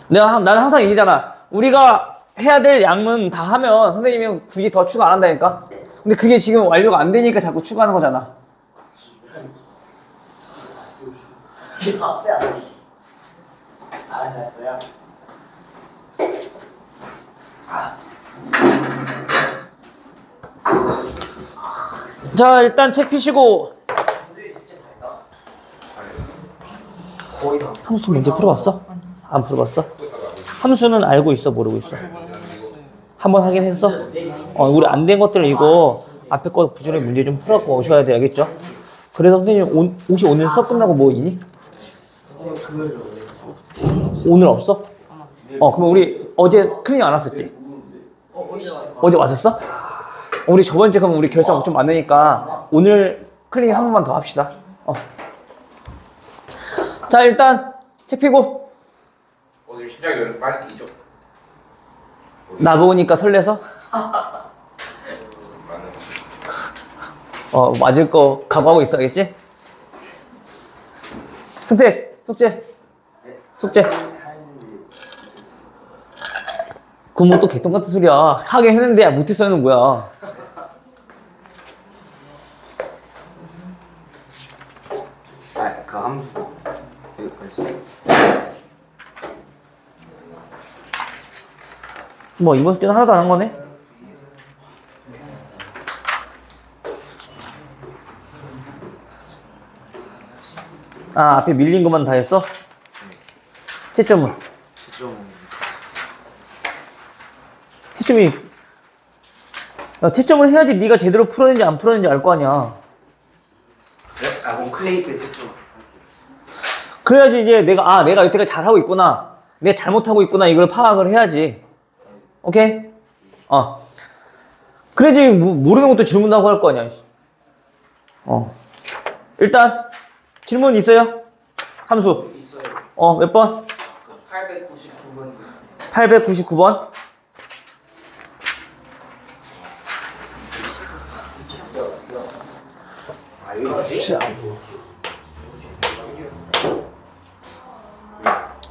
나는 항상 얘기잖아. 우리가 해야 될 양은 다 하면 선생님이 굳이 더 추가 안 한다니까. 근데 그게 지금 완료가 안 되니까 자꾸 추가하는 거잖아. 잘했어요. 자, 일단 책 피시고. 함수 문제 풀어봤어? 안 풀어봤어? 함수는 알고 있어, 모르고 있어? 한번 하긴 했어? 우리 안 된 것들은 이거 앞에 거 부지런히 문제 좀 풀어갖고 오셔야 돼, 알겠죠? 그래서 선생님 혹시 오늘 수업 끝나고 뭐 있니? 오늘 없어? 그럼 우리 어제 클리닉 안 왔었지? 어제 왔었어? 우리 저번 주에 그럼 우리 결석 좀 많으니까 오늘 클리닉 한 번만 더 합시다. 자, 일단 책 펴고. 오늘 심장이 왜 빨리 뛰죠? 나보니까 설레서? 맞을 거 각오하고 있어야겠지? 승택, 숙제. 그럼 뭐 또 개똥 같은 소리야. 하긴 했는데 못했어요는 뭐야. 그 함수 여기까지. 뭐 이번 숙제는 하나도 안 한 거네? 앞에 밀린 것만 다 했어? 채점은? 채점을 해야지 네가 제대로 풀었는지 안 풀었는지 알 거 아니야. 그럼 클레이 때 채점. 그래야지 이제 내가 여태까지 잘하고 있구나, 내가 잘못하고 있구나, 이걸 파악을 해야지. 오케이? 그래야지 모르는 것도 질문도 하고 할 거 아니야. 일단 질문 있어요? 함수 있어요. 몇 번? 899번. 899번.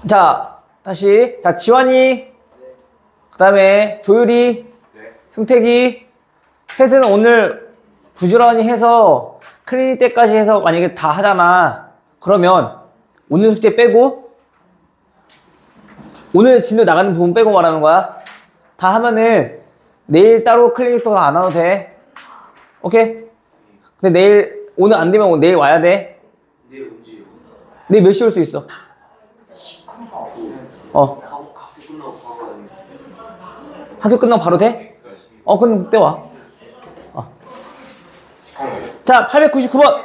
자, 다시. 자, 지환이, 그 다음에 도율이, 승택이, 셋은 오늘 부지런히 해서 클리닉 때까지 해서 만약에 다 하잖아. 그러면 오늘 숙제 빼고, 오늘 진도 나가는 부분 빼고 말하는 거야. 다 하면은 내일 따로 클리닉도 안 와도 돼. 오케이? 근데 오늘 안 되면 내일 와야 돼. 내일 언제요? 내일 몇 시에 올 수 있어? 학교 끝나고 바로 돼? 그럼 그때 와. 자, 899번.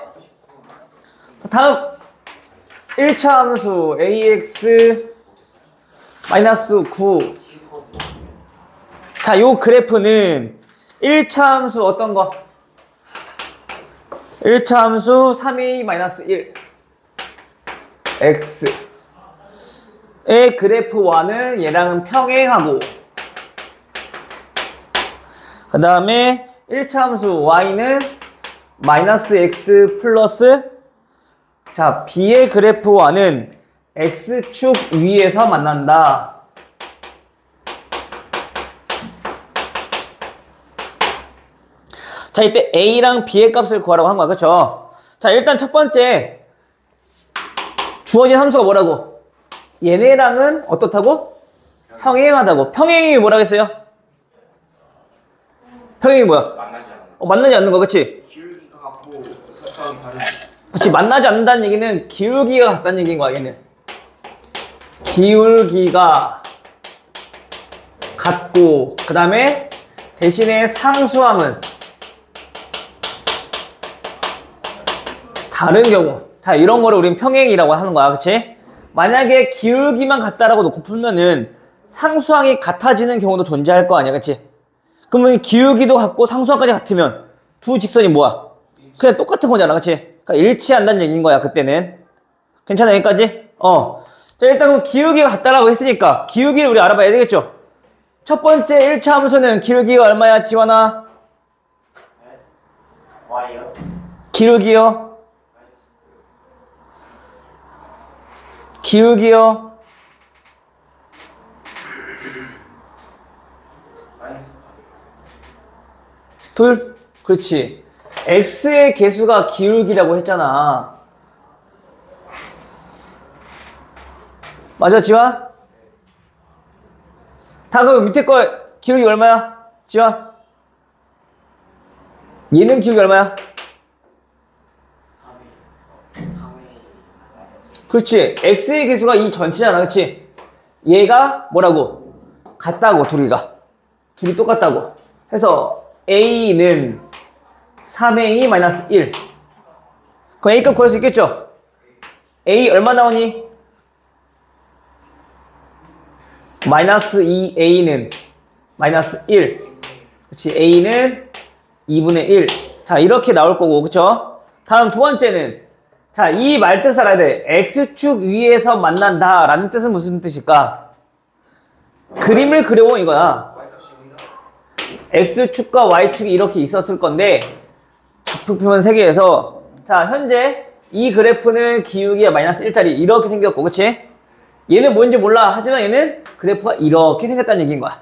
다음 1차 함수 ax 마이너스 9. 자, 요 그래프는 1차 함수 어떤 거? 1차 함수 3a 마이너스 1 x의 그래프와는 얘랑은 평행하고, 그 다음에 1차 함수 y는 마이너스 x 플러스, 자, b의 그래프와는 x축 위에서 만난다. 자, 이때 a랑 b의 값을 구하라고 한 거야, 그쵸? 자, 일단 첫 번째 주어진 함수가 뭐라고? 얘네랑은 어떻다고? 평행하다고. 평행이 뭐라고 했어요? 평행이 뭐야? 만나지 않는 거, 그치? 기울기가 같고 설정이 다르지. 그치, 만나지 않는다는 얘기는 기울기가 같다는 얘기인 거야, 얘는. 기울기가 같고, 그 다음에 대신에 상수함은 다른 경우. 자, 이런 거를 우린 평행이라고 하는 거야, 그치? 만약에 기울기만 같다라고 놓고 풀면은 상수항이 같아지는 경우도 존재할 거 아니야, 그치? 그러면 기울기도 같고 상수항까지 같으면 두 직선이 뭐야? 그냥 똑같은 거잖아, 그치? 그러니까 일치한다는 얘기인 거야, 그때는. 괜찮아, 여기까지? 자, 일단 그럼 기울기가 같다라고 했으니까 기울기를 우리 알아봐야 되겠죠? 첫 번째 1차 함수는 기울기가 얼마야, 지원아? Y요? 기울기요? 기울기요. 마이너스 둘. 그렇지. x의 개수가 기울기라고 했잖아. 맞아, 지환? 다 그럼 밑에 거 기울기 얼마야? 지환? 얘는 기울기 얼마야? 3회 그렇지. x의 개수가 이 전체잖아. 그렇지? 얘가 뭐라고? 같다고, 둘이가. 둘이 똑같다고. 해서 a는 3a 마이너스 1. 그럼 a 값 구할 수 있겠죠? a 얼마 나오니? 마이너스 2a는 마이너스 1. 그렇지. a는 2분의 1. 자, 이렇게 나올 거고, 그쵸? 다음 두 번째는, 자, 이 말뜻을 알아야 돼. x축 위에서 만난다 라는 뜻은 무슨 뜻일까? 그림을 그려온 이거야. Y값입니다. x축과 y축이 이렇게 있었을 건데, 좌표표면 3개에서, 자, 현재 이 그래프는 기울기가 마이너스 1짜리 이렇게 생겼고, 그치? 얘는 뭔지 몰라. 하지만 얘는 그래프가 이렇게 생겼다는 얘기인 거야.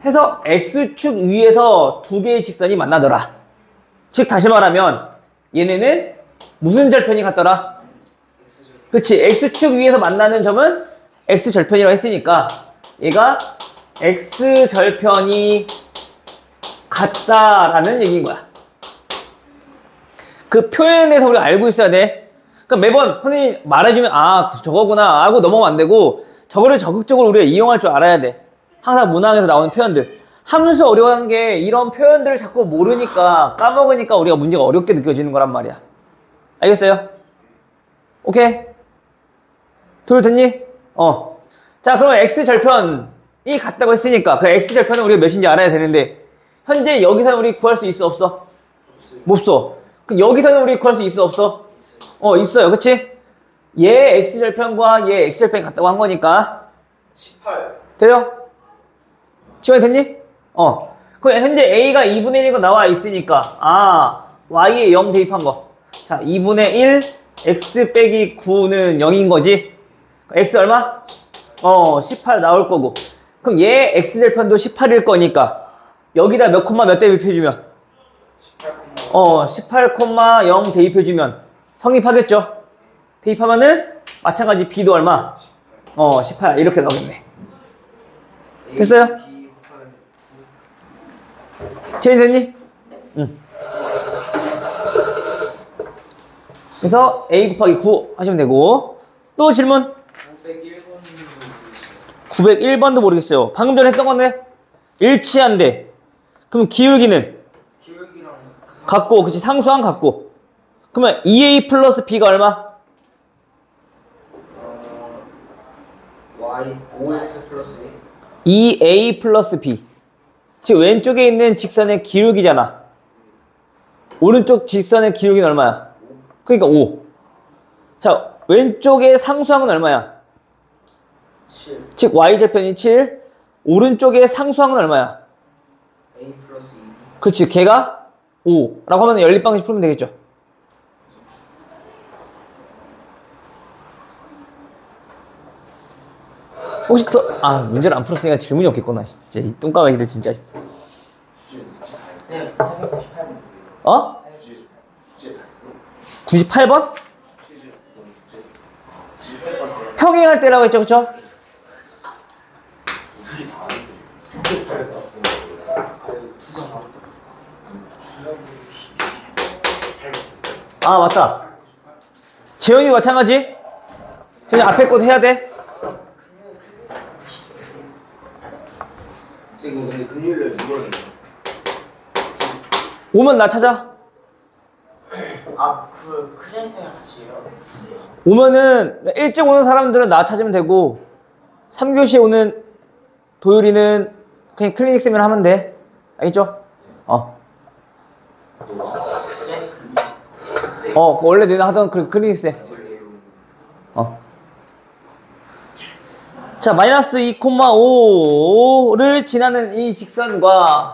해서 x축 위에서 두 개의 직선이 만나더라. 즉 다시 말하면 얘네는 무슨 절편이 같더라? X절 그치. x축 위에서 만나는 점은 x절편이라고 했으니까 얘가 x절편이 같다라는 얘기인 거야. 그 표현에서 우리가 알고 있어야 돼. 그러니까 매번 선생님이 말해주면 아 저거구나 하고 넘어가면 안 되고 저거를 적극적으로 우리가 이용할 줄 알아야 돼. 항상 문항에서 나오는 표현들. 하면서 어려워하는 게 이런 표현들을 자꾸 모르니까 까먹으니까 우리가 문제가 어렵게 느껴지는 거란 말이야. 알겠어요? 오케이? 둘 됐니? 자 그러면 x절편이 같다고 했으니까 그 x절편은 우리가 몇인지 알아야 되는데 현재 여기서는 우리 구할 수 있어 없어? 없어요. 못 써. 그럼 여기서는 우리 구할 수 있어 없어? 있어요. 있어요. 그치? 얘 x절편과 얘 x절편이 같다고 한 거니까 18 돼요? 지원이 됐니? 그럼 현재 a가 2분의 1인 거 나와 있으니까 y에 0 대입한 거. 자 2분의 1 x 빼기 9는 0인 거지. x 얼마? 18 나올 거고. 그럼 얘 x절편도 18일 거니까 여기다 몇 콤마 몇 대입해주면 18,0 대입해주면 성립하겠죠? 대입하면은 마찬가지 b도 얼마? 18 이렇게 나오겠네. 됐어요? 체인 됐니? 응. 그래서 a 곱하기 9 하시면 되고 또 질문? 901번도 모르겠어요. 방금 전에 했던 건데 일치한데 그럼 기울기는? 기울기랑 같고 그치 상수항 같고 그러면 2a 플러스 b가 얼마? Y 5x 플러스 2a 플러스 b 즉 왼쪽에 있는 직선의 기울기잖아. 오른쪽 직선의 기울기는 얼마야? 그러니까 5. 자 왼쪽의 상수항은 얼마야? 7 즉 y절편이 7. 오른쪽의 상수항은 얼마야? A 플러스 2B 그치 걔가 5 라고 하면 연립방식 풀면 되겠죠. 혹시 또 문제를 안 풀었으니까 질문이 없겠구나. 진짜 이 똥강아지들 진짜. 네 898번 어? 주제 다 했어 98번? 주제 너 주제 평행할 때라고 했죠, 그쵸? 주제 다 했는데 주제 다 맞다. 재현이 마찬가지. 재현이 앞에 것도 해야 돼. 선생님 근데 금요일에 누구랑 해요? 오면 나 찾아. 클래스랑 같이 해요? 오면은 일찍 오는 사람들은 나 찾으면 되고 3교시에 오는 도율이는 그냥 클리닉 쓰면 하면 돼. 알겠죠? 글쎄? 그거 원래 내가 하던 클리닉 세. 자, 마이너스 2,5를 지나는 이 직선과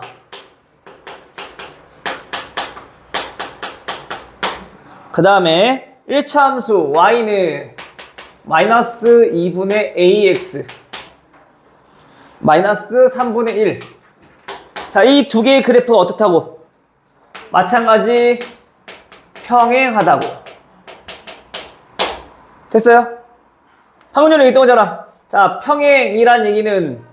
그 다음에 1차 함수 y는 마이너스 2분의 ax 마이너스 3분의 1. 자, 이 두 개의 그래프가 어떻다고? 마찬가지 평행하다고. 됐어요? 학문열에 있던 거잖아. 자, 평행이란 얘기는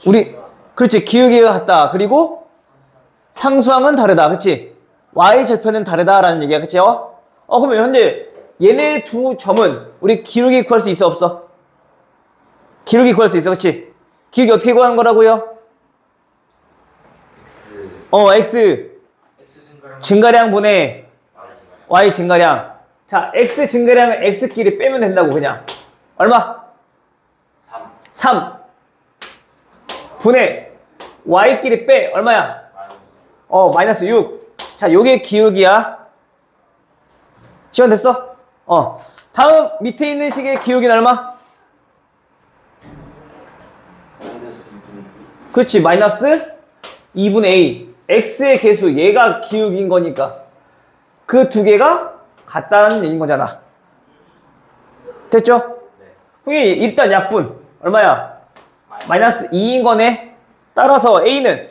우리 그렇지, 기울기가 같다. 그리고 상수항은 다르다. 그렇지? y 절편은 다르다라는 얘기야. 그렇지? 그러면 현재 얘네 두 점은 우리 기울기 구할 수 있어 없어? 기울기 구할 수 있어. 그렇지? 기울기 어떻게 구하는 거라고요? x 증가량 분의 y 증가량. 자, x 증가량은 x끼리 빼면 된다고. 그냥 얼마? 3 분의 y끼리 빼 얼마야? 마이너스 6. 자, 요게 기울기야. 시간 됐어? 다음 밑에 있는 식의 기울기는 얼마? 그렇지, 마이너스 2분의 a. x의 개수, 얘가 기울기인 거니까 그 두 개가 같다는 얘기인 거잖아. 됐죠? 네. 일단 약분 얼마야? 마이너스 2인 거네. 따라서 a는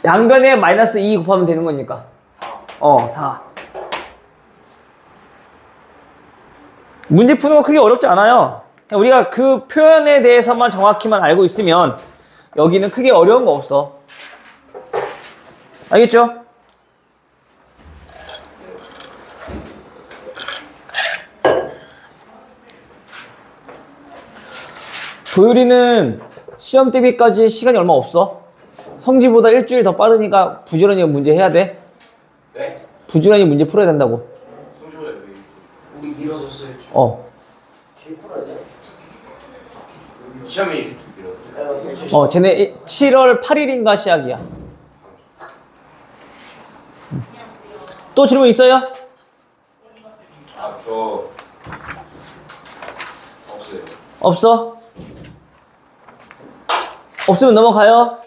양변에 마이너스 2 곱하면 되는 거니까 4. 문제 푸는 거 크게 어렵지 않아요. 그냥 우리가 그 표현에 대해서만 정확히만 알고 있으면 여기는 크게 어려운 거 없어. 알겠죠? 도율이는 시험 대비까지 시간이 얼마 없어. 성지보다 일주일 더 빠르니까 부지런히 문제 해야 돼. 네? 부지런히 문제 풀어야 된다고. 성지보다 왜 일주? 우리 밀어줬어요. 개꿀하네. 시험이 일주 밀어. 쟤네 7월 8일인가 시작이야. 또 질문 있어요? 저 없어요. 없어? 없으면 넘어가요.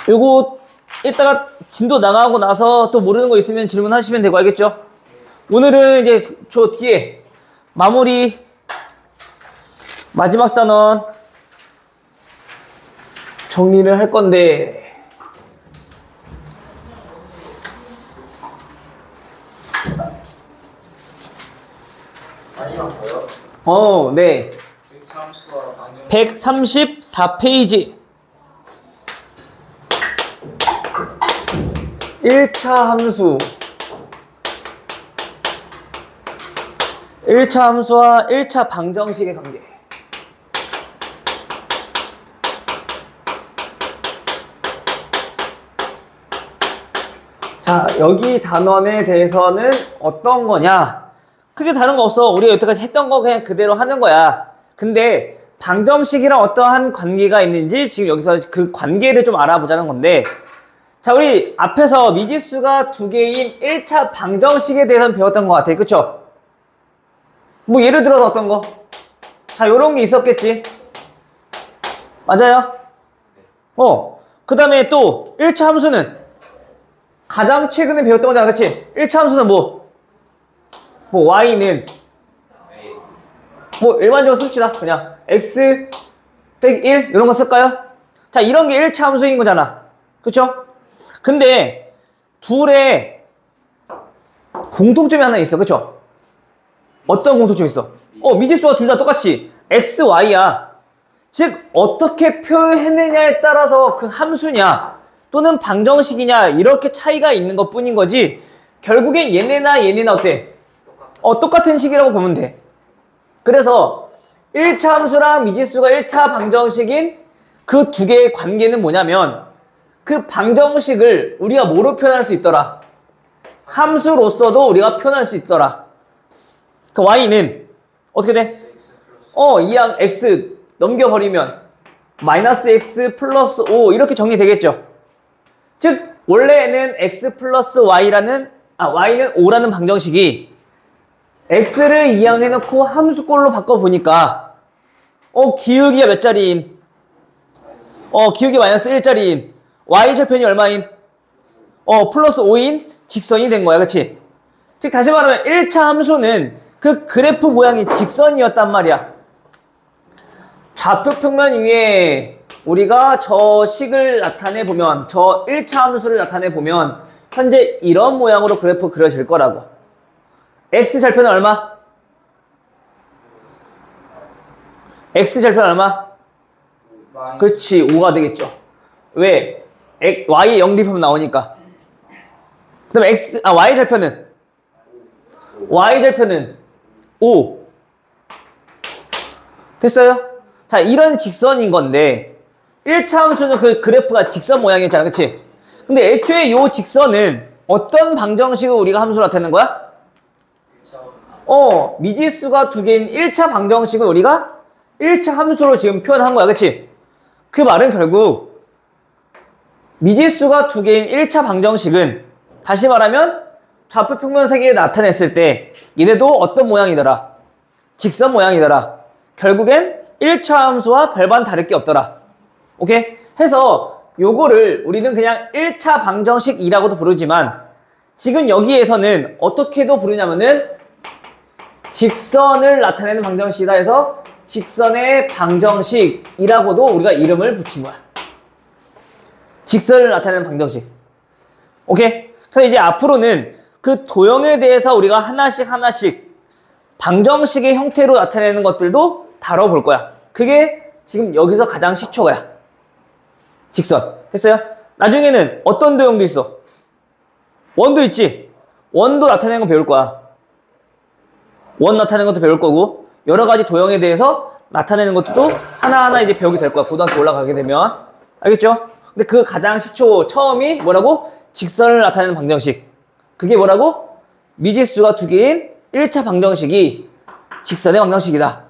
요거 이따가 진도 나가고 나서 또 모르는 거 있으면 질문하시면 되고, 알겠죠? 오늘은 이제 저 뒤에 마무리 마지막 단원 정리를 할 건데, 마지막 거요? 네. 함수와 방정 134페이지 1차 함수 1차 함수와 1차 방정식의 관계. 자, 여기 단원에 대해서는 어떤 거냐? 크게 다른 거 없어. 우리가 여태까지 했던 거 그냥 그대로 하는 거야. 근데 방정식이랑 어떠한 관계가 있는지 지금 여기서 그 관계를 좀 알아보자는 건데, 자, 우리 앞에서 미지수가 두 개인 1차 방정식에 대해서는 배웠던 것 같아. 그쵸? 뭐 예를 들어서 어떤 거? 자, 요런 게 있었겠지. 맞아요? 그 다음에 또 1차 함수는 가장 최근에 배웠던 거잖아. 그치? 1차 함수는 뭐 y는 뭐 일반적으로 씁시다. 그냥 x 빼기 1 이런 거 쓸까요? 자, 이런 게 1차 함수인 거잖아. 그쵸? 근데 둘의 공통점이 하나 있어. 그쵸? 어떤 공통점이 있어? 미지수가 둘 다 똑같이 x, y야. 즉 어떻게 표현했느냐에 따라서 그 함수냐 또는 방정식이냐 이렇게 차이가 있는 것 뿐인 거지, 결국엔 얘네나 어때? 똑같은 식이라고 보면 돼. 그래서 1차 함수랑 미지수가 1차 방정식인 그 두 개의 관계는 뭐냐면, 그 방정식을 우리가 뭐로 표현할 수 있더라? 함수로서도 우리가 표현할 수 있더라. 그 y는 어떻게 돼? 이항 x 넘겨버리면 마이너스 x 플러스 5 이렇게 정리되겠죠. 즉 원래는 x 플러스 y는 5라는 방정식이 x를 이항해놓고 함수꼴로 바꿔보니까 기울기가 몇 자리인? 기울기 마이너스 1짜리인 y 절편이 얼마인? 플러스 5인 직선이 된 거야. 그치? 즉, 다시 말하면 1차 함수는 그 그래프 모양이 직선이었단 말이야. 좌표 평면 위에 우리가 저 식을 나타내보면, 저 1차 함수를 나타내보면, 현재 이런 모양으로 그래프 그려질 거라고. X절편은 얼마? X절편 얼마? 그렇지, 5가 되겠죠. 왜? Y의 0 대입하면 나오니까. 그 다음에 Y절편은? Y절편은 5. 됐어요? 자, 이런 직선인 건데, 1차 함수는 그 그래프가 직선 모양이었잖아. 그치? 근데 애초에 요 직선은 어떤 방정식을 우리가 함수로 나타내는 거야? 미지수가 2개인 1차 방정식을 우리가 1차 함수로 지금 표현한 거야. 그치? 그 말은 결국 미지수가 2개인 1차 방정식은 다시 말하면 좌표 평면 세개에 나타냈을 때 얘네도 어떤 모양이더라? 직선 모양이더라. 결국엔 1차 함수와 별반 다를 게 없더라. 오케이? 해서 요거를 우리는 그냥 1차 방정식이라고도 부르지만 지금 여기에서는 어떻게도 부르냐면은 직선을 나타내는 방정식이다 해서 직선의 방정식이라고도 우리가 이름을 붙인 거야. 직선을 나타내는 방정식. 오케이? 그래서 이제 앞으로는 그 도형에 대해서 우리가 하나씩 방정식의 형태로 나타내는 것들도 다뤄볼 거야. 그게 지금 여기서 가장 시초야. 직선. 됐어요? 나중에는 어떤 도형도 있어? 원도 있지? 원도 나타내는 거 배울 거야. 원 나타내는 것도 배울 거고 여러 가지 도형에 대해서 나타내는 것도 하나하나 이제 배우게 될 거야. 고등학교 올라가게 되면. 알겠죠? 근데 그 가장 시초 처음이 뭐라고? 직선을 나타내는 방정식. 그게 뭐라고? 미지수가 2개인 1차 방정식이 직선의 방정식이다.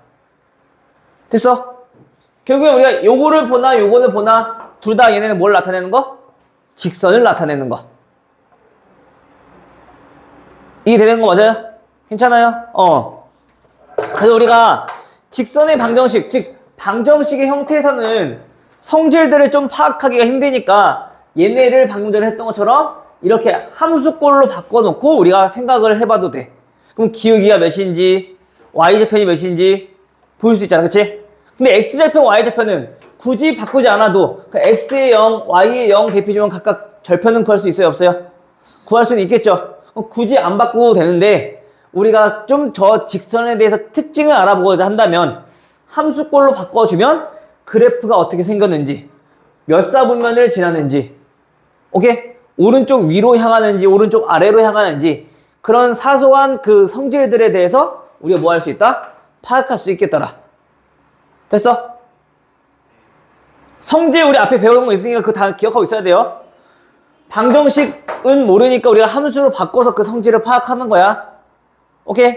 됐어? 결국에 우리가 요거를 보나 요거를 보나 둘 다 얘네는 뭘 나타내는 거? 직선을 나타내는 거. 이게 되는 거 맞아요? 괜찮아요? 그래서 우리가 직선의 방정식, 즉 방정식의 형태에서는 성질들을 좀 파악하기가 힘드니까 얘네를 방금 전에 했던 것처럼 이렇게 함수꼴로 바꿔놓고 우리가 생각을 해봐도 돼. 그럼 기울기가 몇인지, y절편이 몇인지 보일 수 있잖아. 그치? 근데 x절편, y절편은 굳이 바꾸지 않아도 x의 0, y의 0 대표주면 각각 절편은 구할 수 있어요? 없어요? 구할 수는 있겠죠? 굳이 안 바꾸고 되는데 우리가 좀 저 직선에 대해서 특징을 알아보고자 한다면 함수꼴로 바꿔주면 그래프가 어떻게 생겼는지 몇 사분면을 지나는지 오케이? 오른쪽 위로 향하는지 오른쪽 아래로 향하는지 그런 사소한 그 성질들에 대해서 우리가 뭐 할 수 있다? 파악할 수 있겠더라. 됐어? 성질 우리 앞에 배운 거 있으니까 그거 다 기억하고 있어야 돼요. 방정식은 모르니까 우리가 함수로 바꿔서 그 성질을 파악하는 거야. 오케이?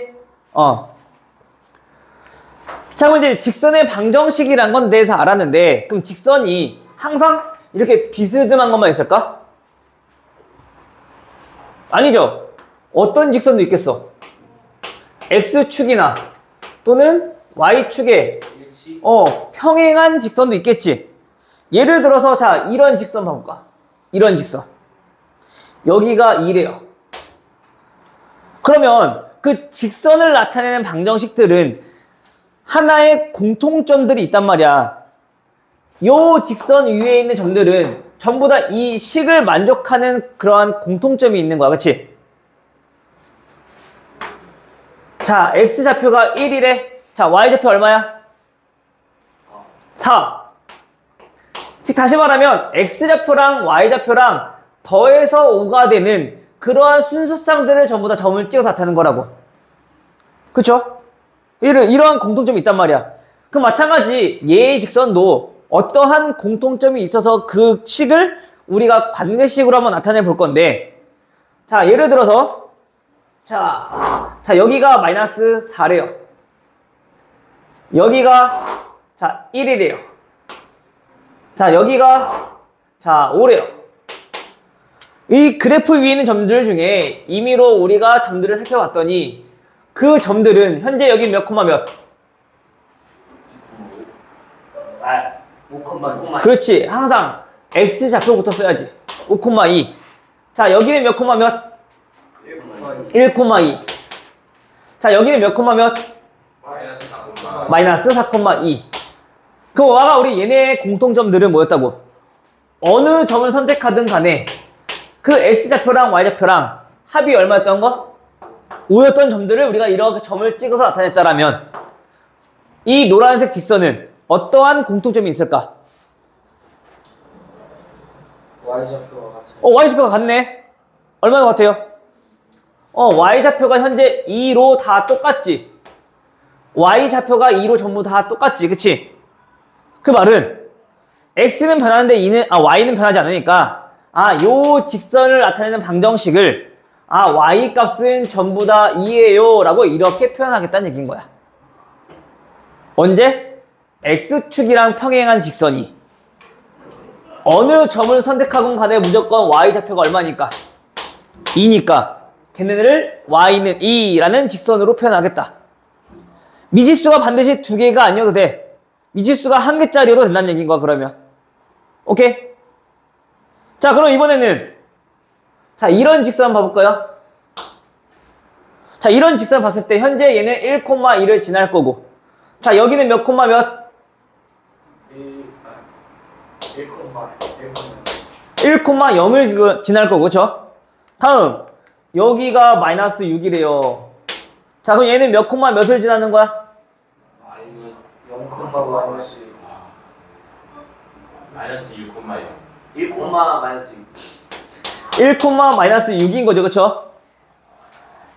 자, 그럼 이제 직선의 방정식이란 건 대해서 알았는데 그럼 직선이 항상 이렇게 비스듬한 것만 있을까? 아니죠. 어떤 직선도 있겠어. X축이나 또는 Y축에 평행한 직선도 있겠지. 예를 들어서 자 이런 직선 봐볼까? 이런 직선. 여기가 2래요. 그러면 그 직선을 나타내는 방정식들은 하나의 공통점들이 있단 말이야. 요 직선 위에 있는 점들은 전부 다 이 식을 만족하는 그러한 공통점이 있는 거야. 그치? 자, X좌표가 1이래. 자, Y좌표 얼마야? 4. 즉 다시 말하면 X좌표랑 Y좌표랑 더해서 5가 되는 그러한 순서쌍들을 전부 다 점을 찍어서 나타내는 거라고. 그쵸? 이러한 공통점이 있단 말이야. 그럼 마찬가지 얘의 직선도 어떠한 공통점이 있어서 그 식을 우리가 관계식으로 한번 나타내 볼 건데 자 예를 들어서 자 여기가 마이너스 4래요. 여기가 자 1이래요. 자 여기가 자 5래요. 이 그래프 위에 있는 점들 중에 임의로 우리가 점들을 살펴봤더니 그 점들은 현재 여기 몇 콤마 몇? 5,2. 그렇지. 항상 X좌표부터 써야지. 5,2. 자, 여기는 몇 콤마 몇? 1,2. 자, 여기는 몇 콤마 몇? 마이너스 4,2. 그 와가 우리 얘네의 공통점들은 뭐였다고? 어느 점을 선택하든 간에 그 x좌표랑 y좌표랑 합이 얼마였던 거? 5였던 점들을 우리가 이렇게 점을 찍어서 나타냈다라면 이 노란색 직선은 어떠한 공통점이 있을까? Y좌표가 같은. y좌표가 같네. 얼마나 같아요? y좌표가 현재 2로 다 똑같지. y좌표가 2로 전부 다 똑같지. 그치? 그 말은 x는 변하는데 y는 변하지 않으니까 요 직선을 나타내는 방정식을 y 값은 전부 다 2예요 라고 이렇게 표현하겠다는 얘기인 거야. 언제? x축이랑 평행한 직선이 어느 점을 선택하건 간에 무조건 y좌표가 얼마니까? 2니까 걔네를 y는 2라는 직선으로 표현하겠다. 미지수가 반드시 2개가 아니어도 돼. 미지수가 1개짜리여도 된다는 얘기인 거야. 그러면 오케이? 자, 그럼 이번에는 자, 이런 직선 한번 봐볼까요? 자, 이런 직선 봤을 때 현재 얘는 1,2를 지날 거고, 자, 여기는 몇 콤마 몇? 1,0을 지날 거고, 그쵸? 다음 여기가 마이너스 6이래요. 자, 그럼 얘는 몇 콤마 몇을 지나는 거야? 0, 마이너스 마이너스 6,0. 1, 마이너스 6. 1, 마이너스 6인 거죠, 그쵸?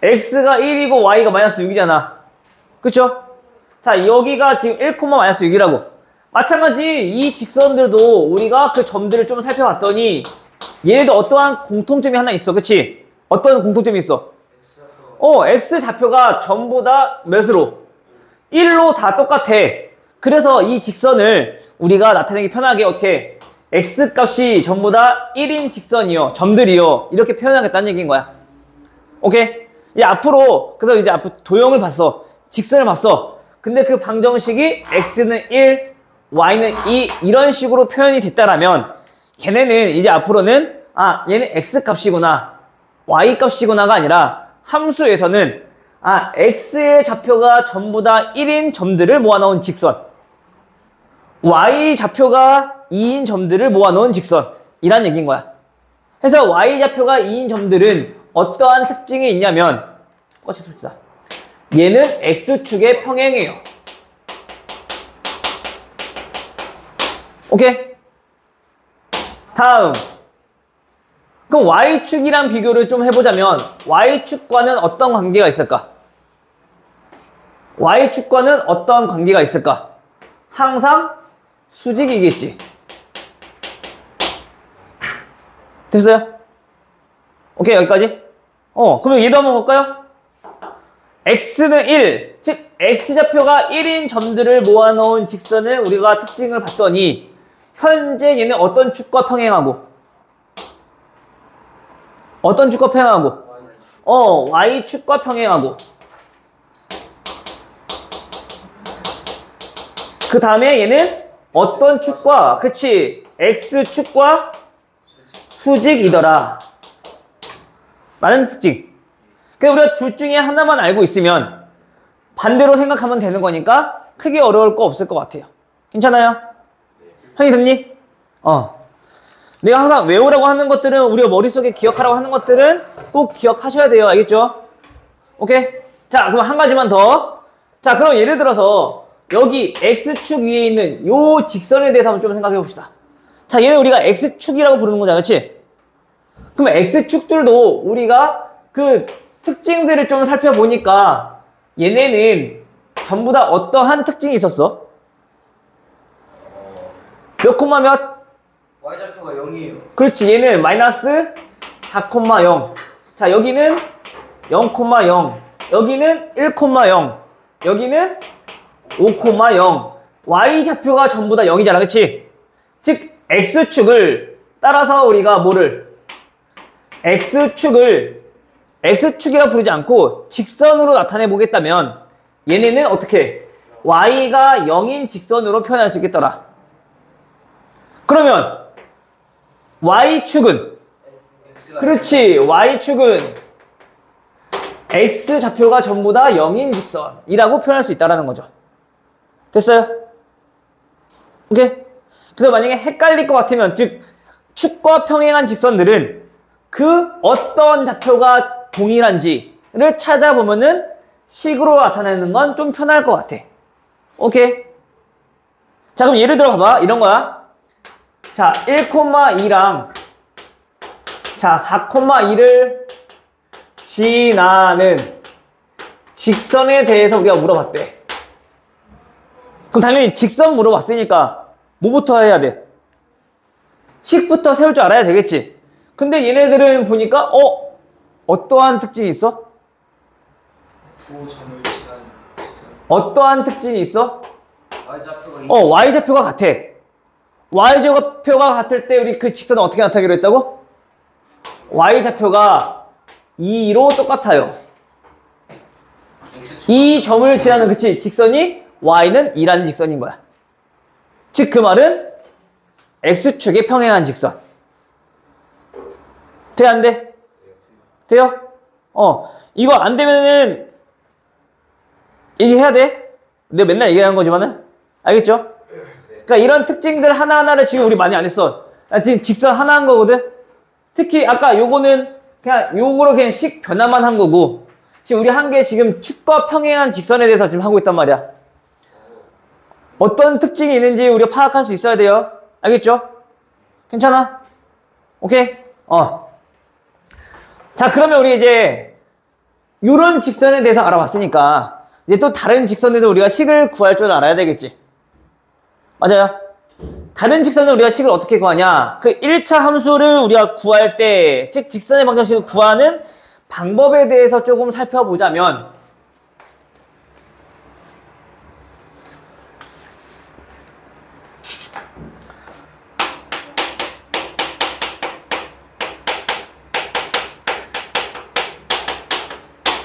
x가 1이고 y가 마이너스 6이잖아. 그쵸? 자, 여기가 지금 1, 마이너스 6이라고. 마찬가지 이 직선들도 우리가 그 점들을 좀 살펴봤더니 얘네도 어떠한 공통점이 하나 있어. 그치? 어떤 공통점이 있어? x좌표가 전부 다 몇으로? 1로 다 똑같아. 그래서 이 직선을 우리가 나타내기 편하게 어떻게 x값이 전부 다 1인 직선이요, 점들이요, 이렇게 표현하겠다는 얘기인 거야. 오케이? 이제 앞으로 그래서 이제 앞으로 도형을 봤어, 직선을 봤어. 근데 그 방정식이 x는 1, y는 2 이런 식으로 표현이 됐다라면 걔네는 이제 앞으로는 얘는 x값이구나, y값이구나가 아니라 함수에서는 x의 좌표가 전부 다 1인 점들을 모아놓은 직선, y좌표가 2인 점들을 모아놓은 직선이란 얘기인 거야. 그래서 y좌표가 2인 점들은 어떠한 특징이 있냐면 똑같이 씁시다. 얘는 x축의 평행이에요. 오케이? 다음, 그럼 y축이랑 비교를 좀 해보자면 y축과는 어떤 관계가 있을까? y축과는 어떤 관계가 있을까? 항상 수직이겠지. 됐어요? 오케이, 여기까지? 그러면 얘도 한번 볼까요? x는 1, 즉 x좌표가 1인 점들을 모아놓은 직선을 우리가 특징을 봤더니 현재 얘는 어떤 축과 평행하고? 어떤 축과 평행하고? y축과 평행하고. 그 다음에 얘는 어떤 축과? 그치, x축과 수직이더라 라는 특징. 그래서 우리가 둘 중에 하나만 알고 있으면 반대로 생각하면 되는 거니까 크게 어려울 거 없을 것 같아요. 괜찮아요? 형이 됐니? 내가 항상 외우라고 하는 것들은, 우리가 머릿속에 기억하라고 하는 것들은 꼭 기억하셔야 돼요. 알겠죠? 오케이? 자, 그럼 한 가지만 더. 자, 그럼 예를 들어서 여기 x축 위에 있는 요 직선에 대해서 한번 좀 생각해 봅시다. 자, 얘는 우리가 x축이라고 부르는 거잖아. 그치? 그럼 x축들도 우리가 그 특징들을 좀 살펴보니까 얘네는 전부 다 어떠한 특징이 있었어? 몇 콤마 몇? Y좌표가 0이에요. 그렇지, 얘는 마이너스 4,0. 자, 여기는 0,0, 여기는 1,0, 여기는 5,0. y좌표가 전부 다 0이잖아. 그치? 즉 x축을 따라서 우리가 뭐를, x축이라 부르지 않고 직선으로 나타내 보겠다면 얘네는 어떻게? y가 0인 직선으로 표현할 수 있겠더라. 그러면 y축은 그렇지. y축은 x 좌표가 전부 다 0인 직선이라고 표현할 수 있다는 거죠. 됐어요? 오케이? 그래서 만약에 헷갈릴 것 같으면, 즉 축과 평행한 직선들은 그 어떤 좌표가 동일한지를 찾아보면은 식으로 나타내는 건 좀 편할 것 같아. 오케이? 자, 그럼 예를 들어 봐봐. 이런 거야. 자, 1,2랑 자, 4,2를 지나는 직선에 대해서 우리가 물어봤대. 그럼 당연히 직선 물어봤으니까 뭐부터 해야 돼? 식부터 세울 줄 알아야 되겠지. 근데 얘네들은 보니까 어떠한 특징이 있어? 두 점을 지나는 직선. 어떠한 특징이 있어? y좌표가 y좌표가 같아. y좌표가 같을 때 우리 그 직선은 어떻게 나타내기로 했다고? y좌표가 2로 똑같아요. x축. 이 점을 지나는 그치 직선이 y는 2라는 직선인 거야. 즉 그 말은 x축에 평행한 직선. 돼 안 돼? 돼요? 이거 안 되면은 얘기해야 돼. 내가 맨날 얘기하는 거지만은 알겠죠? 그러니까 이런 특징들 하나하나를 지금 우리 많이 안 했어. 지금 직선 하나 한 거거든. 특히 아까 요거는 그냥 요거로 그냥 식 변화만 한 거고, 지금 우리 한 게 지금 축과 평행한 직선에 대해서 지금 하고 있단 말이야. 어떤 특징이 있는지 우리가 파악할 수 있어야 돼요. 알겠죠? 괜찮아? 오케이? 자, 그러면 우리 이제 요런 직선에 대해서 알아봤으니까 이제 또 다른 직선에도 우리가 식을 구할 줄 알아야 되겠지. 맞아요? 다른 직선은 우리가 식을 어떻게 구하냐? 그 1차 함수를 우리가 구할 때, 즉 직선의 방정식을 구하는 방법에 대해서 조금 살펴보자면,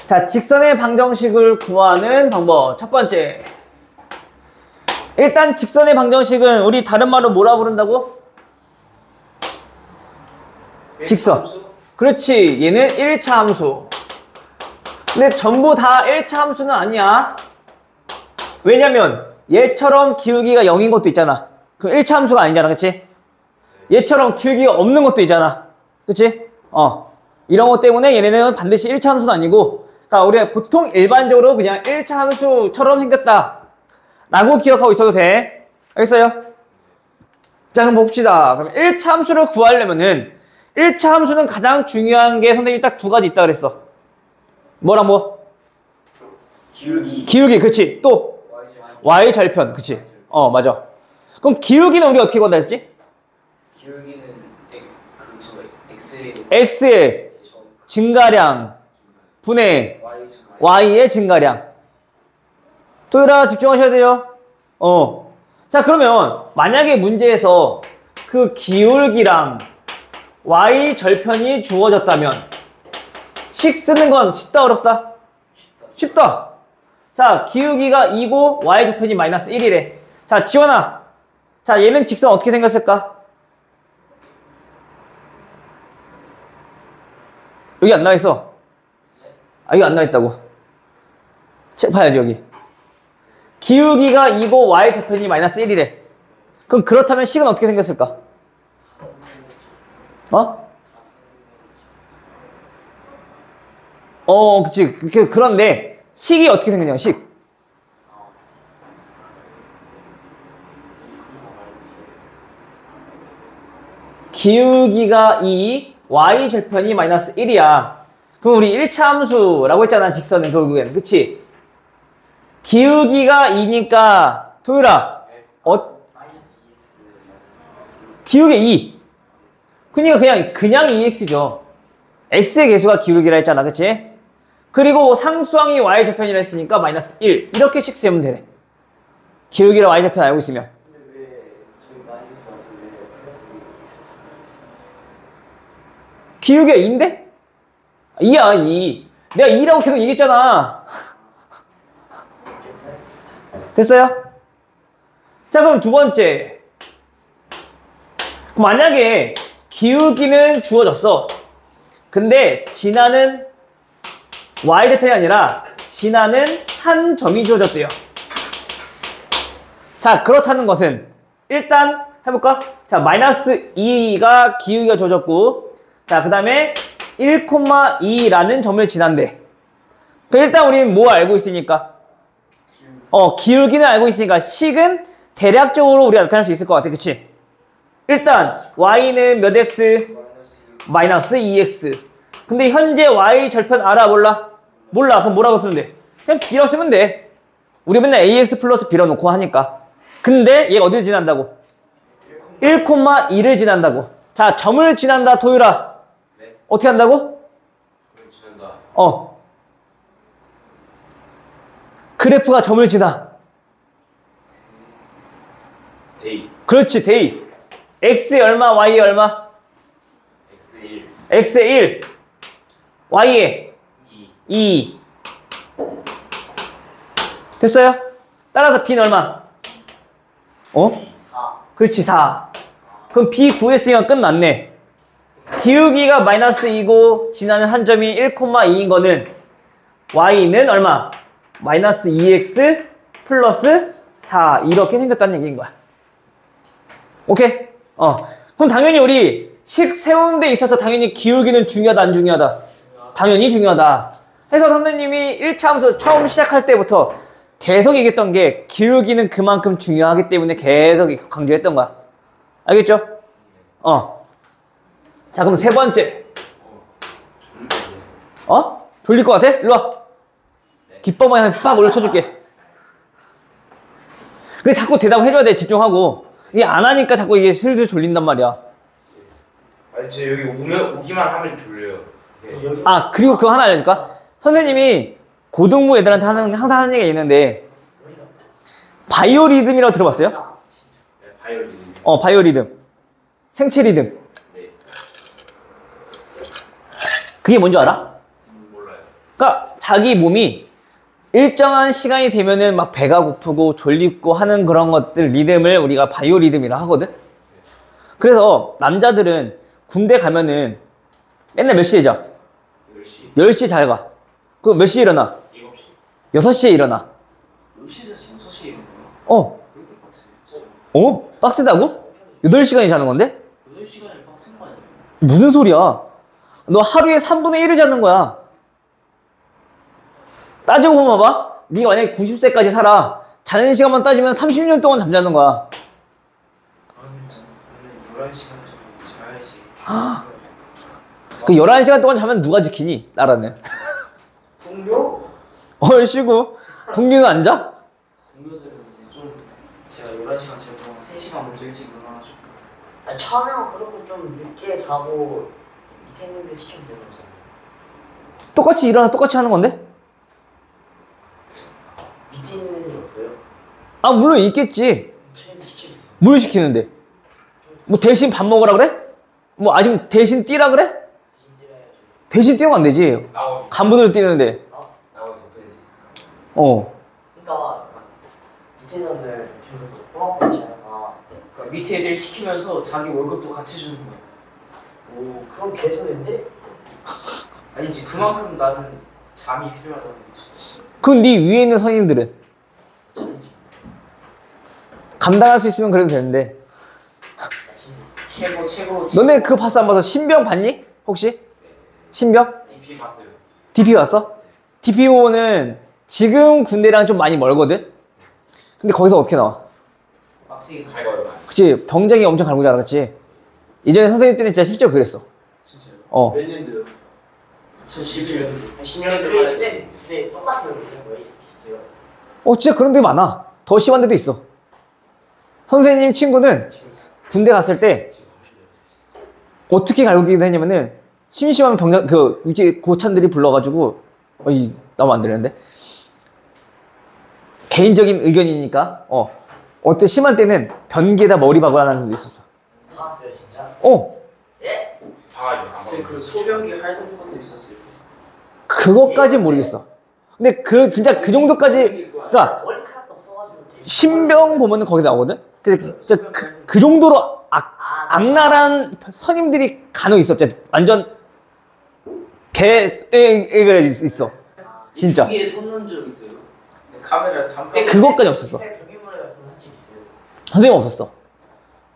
자, 직선의 방정식을 구하는 방법. 첫 번째. 일단 직선의 방정식은 우리 다른 말로 뭐라 부른다고? 직선. 그렇지. 얘는 1차 함수. 근데 전부 다 1차 함수는 아니야. 왜냐면 얘처럼 기울기가 0인 것도 있잖아. 그럼 1차 함수가 아니잖아. 그치? 얘처럼 기울기가 없는 것도 있잖아. 그치? 이런 것 때문에 얘네는 반드시 1차 함수는 아니고, 그러니까 우리가 보통 일반적으로 그냥 1차 함수처럼 생겼다 라고 기억하고 있어도 돼. 알겠어요? 자, 그럼 봅시다. 그럼 1차 함수를 구하려면은 1차 함수는 가장 중요한 게 선생님이 딱 두 가지 있다 그랬어. 뭐랑 뭐? 기울기, 그치. 또 y 절편, 그치. 맞아. 그럼 기울기는 우리가 어떻게 구한다 했지? 기울기는 x의 x의 증가량 분의 y의 증가량. 토요일아 집중하셔야 돼요. 자, 그러면 만약에 문제에서 그 기울기랑 y 절편이 주어졌다면 식 쓰는 건 쉽다 어렵다? 쉽다. 자, 기울기가 2고 y 절편이 마이너스 1이래. 자, 지원아. 자, 얘는 직선 어떻게 생겼을까? 여기 안 나와 있어. 여기 안 나와 있다고. 책 봐야지, 여기. 기울기가 2고 y 절편이 마이너스 1이래. 그럼 그렇다면 식은 어떻게 생겼을까? 그치. 그런데 식이 어떻게 생겼냐, 식. 기울기가 2, y 절편이 마이너스 1이야. 그럼 우리 1차 함수라고 했잖아, 직선은 결국엔. 그치? 기울기가 2니까, 토요일아, 기울기 2. 그러니까 그냥 2x죠. x의 계수가 기울기라 했잖아, 그치? 그리고 상수항이 y 절편이라 했으니까 마이너스 1. 이렇게 식 세우면 되네. 기울기랑 y 절편 알고 있으면. 근데 왜 저희 마이너스 나서 왜 플러스 있었어요? 기울기가 2인데? 2야, 2. 내가 2라고 계속 얘기했잖아. 됐어요? 자, 그럼 두 번째. 만약에 기울기는 주어졌어. 근데 진화는 y절편이 아니라 진화는 한 점이 주어졌대요. 자, 그렇다는 것은 일단 해볼까? 자, 마이너스 2가 기울기가 주어졌고, 자, 그 다음에 1,2라는 점을 지난대. 일단 우리는 뭐 알고 있으니까? 기울기는 알고 있으니까 식은 대략적으로 우리가 나타낼 수 있을 것 같아. 그치? 일단 y는 몇 x? 마이너스 2x. 근데 현재 y 절편 알아? 몰라? 몰라. 그럼 뭐라고 쓰면 돼? 그냥 b라고 쓰면 돼. 우리 맨날 ax 플러스 b로 놓고 하니까. 근데 얘가 어디를 지난다고? 1,2를 지난다고. 자, 점을 지난다, 도율아. 네. 어떻게 한다고? 그럼 지난다. 그래프가 점을 지나. 데이. 그렇지, 데이. x에 얼마, y에 얼마? X1. x에 1, y에 2. 2. 됐어요? 따라서 b는 얼마? 4. 그렇지, 4. 그럼 b 구했으니까 끝났네. 기울기가 마이너스 2고 지나는 한 점이 1,2인 거는 y는 얼마? 마이너스 2x 플러스 4 이렇게 생겼다는 얘기인 거야. 오케이? 그럼 당연히 우리 식 세우는 데 있어서 당연히 기울기는 중요하다, 안 중요하다? 당연히 중요하다. 해서 선생님이 1차 함수 처음 시작할 때부터 계속 얘기했던 게 기울기는 그만큼 중요하기 때문에 계속 강조했던 거야. 알겠죠? 자, 그럼 세 번째. 졸릴 것 같아? 일로 와. 귓범에 빡 올려쳐줄게. 그래, 자꾸 대답해줘야 돼, 집중하고. 이게 안 하니까 자꾸 이게 슬슬 졸린단 말이야. 아니 저 여기 오기만 하면 졸려요. 네. 아, 그리고 그거 하나 알려줄까? 선생님이 고등부 애들한테 항상 하는 얘기가 있는데, 바이오리듬이라고 들어봤어요? 네, 바이올린. 바이오리듬. 생체 리듬. 네. 그게 뭔지 알아? 몰라요. 그러니까 자기 몸이 일정한 시간이 되면은 막 배가 고프고 졸립고 하는 그런 것들 리듬을 우리가 바이오리듬이라 하거든? 그래서 남자들은 군대 가면은 맨날 몇 시에 자? 10시. 10시에 잘 가. 그럼 몇 시에 일어나? 7시. 6시에 일어나. 10시에서 6시에 일어나요? 왜 이렇게 빡세요? 빡세다고? 8시간이 자는 건데? 8시간이 빡센 거 아니에요? 무슨 소리야? 너 하루에 3분의 1을 자는 거야. 따지고 보면 봐봐. 네가 만약에 90세까지 살아. 자는 시간만 따지면 30년 동안 잠자는 거야. 아니, 저는 원래 11시간 정도 자야지. 그 11시간 동안 자면 누가 지키니? 나라는. 동료? 쉬고. 동료는 안 자? 동료들은 이제 좀 제가 11시간 재고 3시간 먼저 일찍 일어나가지고. 아니, 처음에는 그렇고 좀 늦게 자고 밑에 있는 데 시키면 되는 거잖아요. 똑같이 일어나 똑같이 하는 건데? 밑에 있는 애들 없어요? 아, 물론 있겠지. 걔네들 시키겠어. 뭘 시키는데? 뭐 대신 밥 먹으라 그래? 뭐 아직 대신 뛰라 그래? 대신 뛰어야죠. 대신 뛰면 안 되지. 나오고. 간부들 뛰는데. 나오고 옆에 있어. 그러니까 밑에 사람들 계속 꼬박꼬박 자다가 그러니까 밑에 애들 시키면서 자기 월급도 같이 주는 거야. 오, 그건 개소리인데? 아니지, 그만큼 나는 잠이 필요하다는 거지. 그럼 네 위에 있는 선임들은? 감당할 수 있으면 그래도 되는데. 최고. 너네 그거 봤어 안 봤어? 신병 봤니? 혹시? 신병? DP 봤어요. DP 봤어? DP 보면은 지금 군대랑 좀 많이 멀거든? 근데 거기서 어떻게 나와? 빡세게 가. 갈거요. 그치? 병장이 엄청 갈고 자라, 그치? 예전에 선생님 때는 진짜 실제로 그랬어. 진짜요? 몇 년도요? 2017년도. 10년 네, 똑같아요. 그냥 거의 비슷해요. 진짜 그런 데 많아. 더 심한 데도 있어. 선생님 친구는 군대 갔을 때 어떻게 갈구기도 했냐면은 심심하면 병장, 우리 고참들이 불러가지고, 나면 안 되는데. 개인적인 의견이니까, 어때 심한 때는 변기에다 머리 박으라는 사람도 있었어. 봤어요, 진짜? 예? 봐가지고 안 지금 먹어요. 그 소변기 활동 것도 있었어요. 그것까진 모르겠어. 근데 진짜 그 정도까지, 그니까, 머리카락도 없어가지고 되게 신병 보면은 거기 나오거든? 근데 진짜 그 정도로 악랄한 선임들이 간혹 있었지. 완전 애가 있어. 진짜. 위에 손 넣은 적 있어요? 카메라 잠깐. 그것까지 없었어. 병인물에 한적 있어요. 선생님 없었어.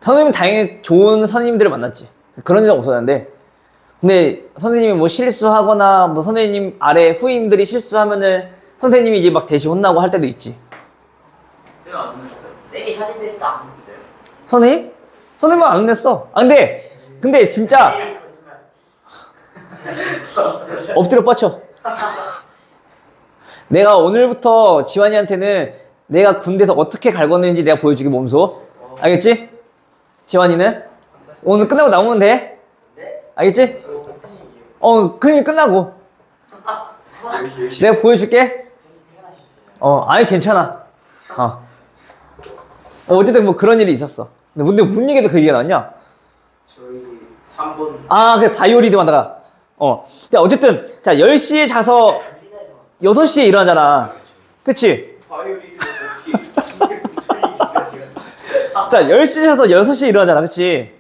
선생님은 다행히 좋은 선생님들을 만났지. 그런 일은 없었는데. 근데 선생님이 뭐 실수하거나 뭐 선생님 아래 후임들이 실수하면은 선생님이 이제 막 대신 혼나고 할 때도 있지. 쌤안 혼냈어요. 쌤이 사진 냈을 때 안 했어요. 선생님? 선생님은 안 혼냈어. 아, 근데 진짜 에이, 거짓말. 엎드려 뻗쳐. 내가 오늘부터 지환이한테는 내가 군대에서 어떻게 갈궜는지 내가 보여주게 몸소. 알겠지? 지환이는 오늘 끝나고 나오면 돼. 네? 알겠지? 저 오픈이에요. 그러니 끝나고 내가 보여줄게. 아니 괜찮아. 어쨌든 뭐 그런 일이 있었어. 근데 뭔 얘기도 그 얘기가 나왔냐? 저희 3번. 아, 그래 바이오리듬 하다가 자 어쨌든 자 10시에 자서 6시에 일어나잖아. 그치? 바이오리즘에서 어떻게 자 10시에 자서 6시에 일어나잖아. 그치?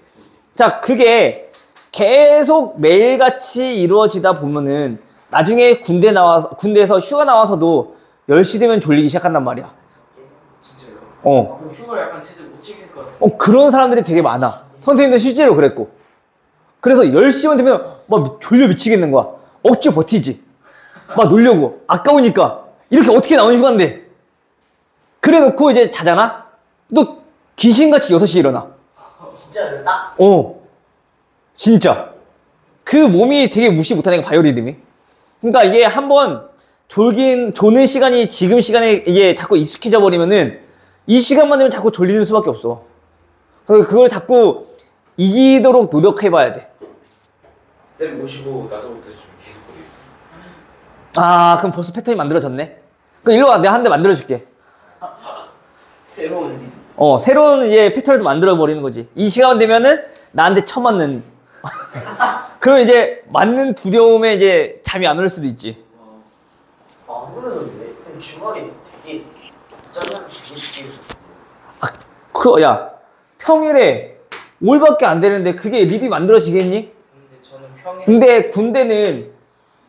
자 그게 계속 매일같이 이루어지다 보면은 나중에 군대에서 휴가 나와서도 10시 되면 졸리기 시작한단 말이야. 진짜요? 어. 그럼 휴가 약간 체질 못 챙길 것 같아요. 그런 사람들이 되게 많아. 선생님도 실제로 그랬고. 그래서 10시만 되면 막 졸려 미치겠는 거야. 억지 버티지. 막 놀려고. 아까우니까. 이렇게 어떻게 나온 휴가인데. 그래 놓고 이제 자잖아? 또 귀신같이 6시에 일어나. 진짜요? 딱 진짜. 그 몸이 되게 무시 못하는 게 바이오리듬이. 그러니까 이게 한번 조는 시간이 지금 시간에 이게 자꾸 익숙해져 버리면은 이 시간만 되면 자꾸 졸리는 수밖에 없어. 그래서 그걸 자꾸 이기도록 노력해봐야 돼. 쌤 모시고 나서부터 좀 계속 거기. 그럼 벌써 패턴이 만들어졌네. 그럼 일로 와. 내가 한 대 만들어줄게. 새로운 리듬. 새로운 이제 패턴을 만들어버리는 거지. 이 시간 되면은 나한테 쳐맞는. 그럼 이제 맞는 두려움에 이제 잠이 안 올 수도 있지. 아무래도 쌤 주말에 되게 짠날 되게 쉽게 야, 평일에 5일밖에 안 되는데 그게 리듬이 만들어지겠니? 근데 저는 평일. 근데 군대는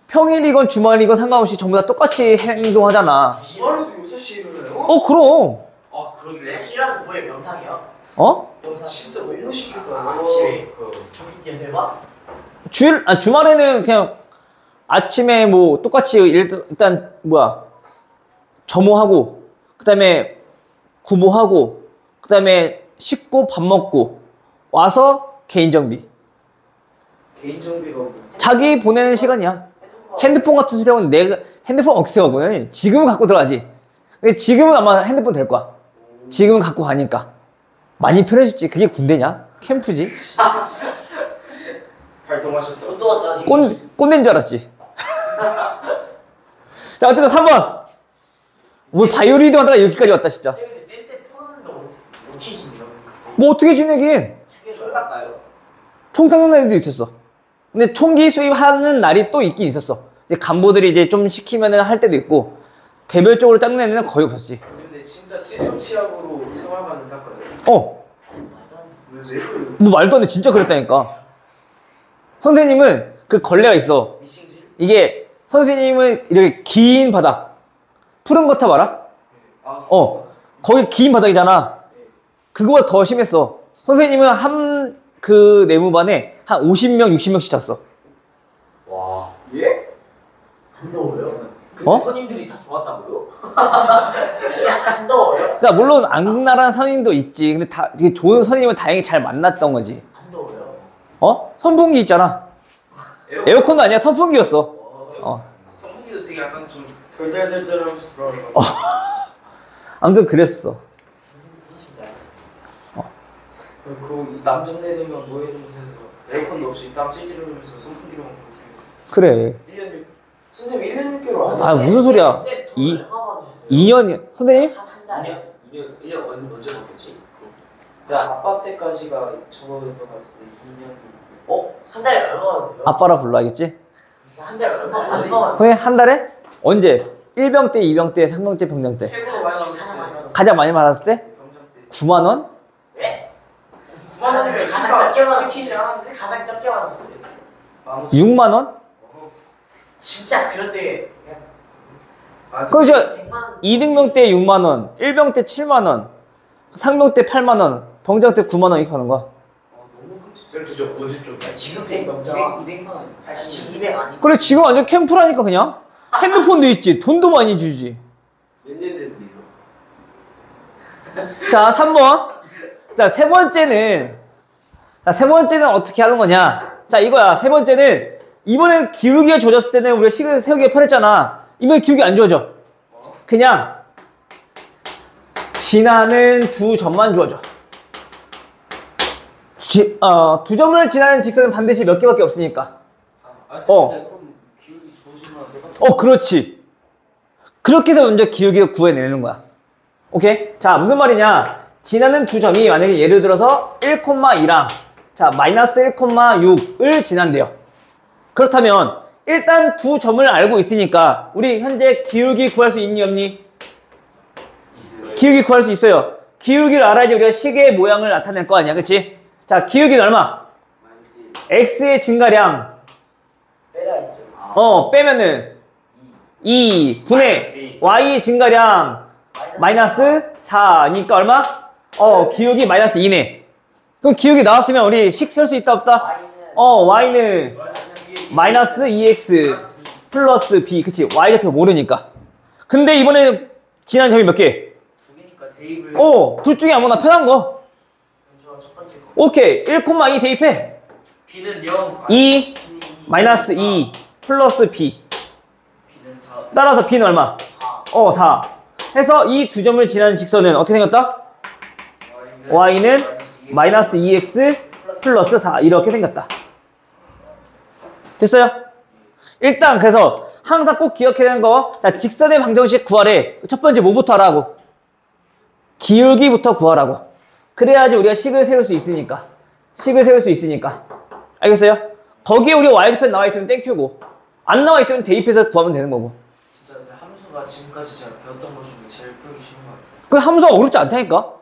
평일이건 주말이건 상관없이 전부 다 똑같이 행동하잖아. 주말에도 6시에 일어나요? 그럼. 아 그렇네. 시라서 뭐예요? 명상이요? 와 진짜 너무 쉽겠다. 아침에 그 경기 뛰어서 해봐? 주말에는 그냥 아침에 뭐 똑같이 일단 점호하고, 그 다음에 구보하고, 그 다음에 씻고 밥 먹고, 와서 개인정비. 개인 정비가 뭐. 자기 보내는 시간이야. 핸드폰 같은 소리 하면 내가 핸드폰 어떻게 하고 지금은 갖고 들어가지. 근데 지금은 아마 핸드폰 될 거야. 지금은 갖고 가니까. 많이 편해졌지. 그게 군대냐? 캠프지. 발동하셨다. 돈 떠왔잖아. 꼰대인 줄 알았지. 자, 어쨌든 3번. 뭐 바이오리듬 하다가 여기까지 왔다, 진짜. 근데 쌤때 풀었는데 어떻게 지내요? 뭐 어떻게 지내긴. 총 닦아요? 총 닦는 날도 있었어. 근데 총기 수입하는 날이 또 있긴 있었어. 이제 간부들이 이제 좀 시키면은 할 때도 있고, 개별적으로 닦는 애는 거의 없었지. 근데 진짜 칫솔 치약으로 생활관을 닦아요. 왜 그래요? 뭐 말도 안 돼. 진짜 그랬다니까. 선생님은 그 걸레가 있어. 미싱질? 이게 선생님은 이렇게 긴 바닥. 푸른 거탑 알아? 아. 거기 긴 바닥이잖아. 그거보다 더 심했어. 선생님은 그 내무반에 한 50명, 60명씩 잤어. 와. 예? 안 더워요? 어? 선임들이 다 좋았다고요? 안 더워요? 그러니까 물론 악랄한 선생님도 있지. 근데 이게 좋은 선생님은 다행히 잘 만났던 거지. 안 더워요? 선풍기 있잖아. 에어컨도 아니야. 선풍기였어. 선풍기도 되게 약간 좀 덜덜덜덜하면서 들어가는 거 같아. 아무튼 그랬어. 그 남정네 되면 모여있는 곳에서 에어컨도 없이 땀 찔찔 흘리면서 선풍기로 먹는 거 그래. 1년 6 선생님 1년 6개월 아, 무슨 소리야. 쌤돈 이- 얼마 받으셨어요? 2년, 선생님? 한 달에? 1년 언제 받겠지? 내가 아빠 때까지가 저거였던 것 같은데 2년 한 달에 얼마 받으세요? 아빠라 불러야겠지? 한 달에 얼마 받으세요? 선생님 한 달에? 언제? 1병 때, 2병 때, 3병 때, 병장 때. 최고로 많이 받았을 가장 많이 때 받았어요. 가장 많이 받았을 때? 병장 때 9만 원? 네? 9만 원이면 가장 적게 키지 받았어요. 않았는데? 가장 적게 받았어요. 6만 원? 진짜 그런데 그죠? 100만 원 2등병 때 6만 원, 1병 때 7만 원, 상병 때 8만 원, 병장 때 9만 원 이렇게 하는 거야. 너무 크지. 쌤도 저 어제 좀 지금 100 넘잖아. 200만 원. 지금 200 아니고 그래 지금 완전 캠프라니까 그냥 핸드폰도 있지 돈도 많이 주지. 몇년 됐는데요? 자 3번. 자 세 번째는 어떻게 하는 거냐. 자 이거야. 세 번째는 이번에 기울기가 주어졌을 때는 우리가 식을 세우기가 편했잖아. 이번에 기울기 안 주어져. 그냥 지나는 두 점만 주어져. 두 점을 지나는 직선은 반드시 몇 개밖에 없으니까. 그럼 기울기 주어지면 내가 그렇지. 그렇게 해서 먼저 기울기를 구해내는 거야. 오케이? 자, 무슨 말이냐. 지나는 두 점이 만약에 예를 들어서 1,2랑 자, 마이너스 1,6을 지난대요. 그렇다면 일단 두 점을 알고 있으니까 우리 현재 기울기 구할 수 있니 없니? 있어요. 기울기 구할 수 있어요. 기울기를 알아야지 우리가 식의 모양을 나타낼 거 아니야. 그치? 자, 기울기는 얼마? 마이너스 x의 증가량 빼라 있죠. 빼면은 2 분의 y의 증가량 마이너스 4니까 얼마? 기울기 마이너스 2네. 그럼 기울기 나왔으면 우리 식 세울 수 있다 없다? Y는 y는 마이너스 2x 플러스 b. 그치? y좌표 모르니까. 근데 이번에 지난 점이 몇 개? 두 개니까 대입을 둘 중에 아무나 편한 거. 첫 번째 거 오케이. 1,2 대입해. B는 0 2 마이너스 2 플러스 b. B는 4 따라서 b는 얼마? 4. 해서 이 두 점을 지나는 직선은 어떻게 생겼다? y는 마이너스 2x 플러스 4 이렇게 생겼다. 됐어요? 일단 그래서 항상 꼭 기억해야 되는 거. 자, 직선의 방정식 구하래. 첫 번째 뭐부터 하라고? 기울기부터 구하라고. 그래야지 우리가 식을 세울 수 있으니까. 알겠어요? 거기에 우리 y좌표 나와 있으면 땡큐고 안 나와 있으면 대입해서 구하면 되는 거고. 진짜 근데 함수가 지금까지 제가 배웠던 것 중에 제일 풀기 쉬운 것 같아요. 그 함수가 어렵지 않다니까?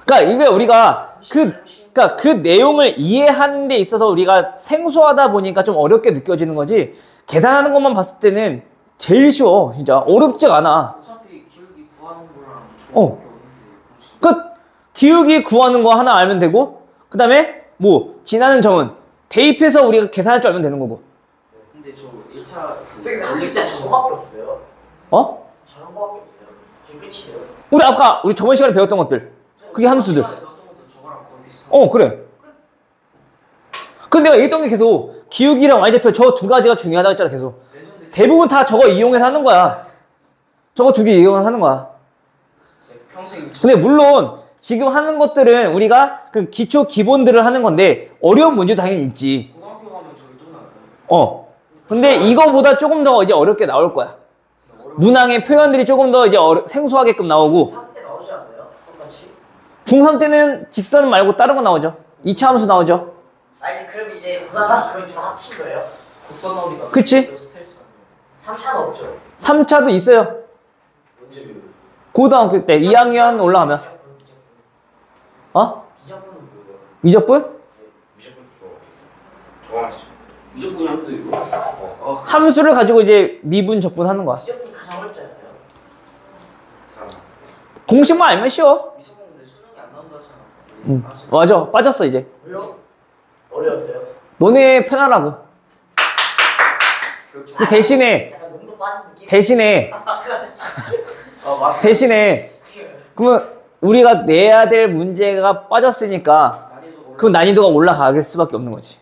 그러니까 이게 우리가 그 내용을 이해하는 데 있어서 우리가 생소하다 보니까 좀 어렵게 느껴지는 거지, 계산하는 것만 봤을 때는 제일 쉬워. 진짜 어렵지가 않아. 어차피 기울기 구하는 거랑 어. 저거밖에 없는데 혹시 그 기울기 구하는 거 하나 알면 되고, 그 다음에 뭐 지나는 점은 대입해서 우리가 계산할 줄 알면 되는 거고. 근데 저 1차 근데 진짜 저거밖에 없어요. 저런 거밖에 없어요. 그게 끝이에요. 우리 저번 시간에 배웠던 것들, 그게 함수들. 배웠던 것도 저거랑 거의 비슷한 그래. 근데 내가 얘기했던 게 계속 기울기랑 y좌표 저 두 가지가 중요하다고 했잖아. 계속 레전드 대부분 다 저거 이용해서 하는 거야. 저거 두 개 이용해서 하는 거야. 진짜 평생 근데 물론 지금 하는 것들은 우리가 그 기초 기본들을 하는 건데 어려운 문제도 당연히 있지. 고등학교 가면 저기 또 나와요. 근데 이거보다 조금 더 이제 어렵게 나올 거야. 문항의 표현들이 조금 더 이제 생소하게끔 나오고. 3대 나오지 않아요? 똑같이? 중3 때는 직선 말고 다른 거 나오죠. 2차 함수 나오죠. 이제 그럼 이제 고등학교 그걸 좀 합친 거예요? 곡선너비가 그치. 스트레스 받는 3차는 없죠? 3차도 있어요. 언제 배워요? 고등학교 때 2학년 올라가면. 미적분은 뭐예요? 미적분? 미적분 저거 하시죠. 무조건 함수 이거? 함수를 가지고 이제 미분 적분 하는 거야. 미적분이 가장 어렵지 않아요? 공식만 알면 쉬워. 미적분 근데 수능이 안 나온다 하잖아. 맞아. 빠졌어 이제. 왜요? 어려워서요? 너네 편하라고. 그 대신에 약간 농도 빠진 느낌? 맞아. 대신에 그러면 우리가 내야 될 문제가 빠졌으니까 그 난이도가 올라갈 수밖에 없는 거지.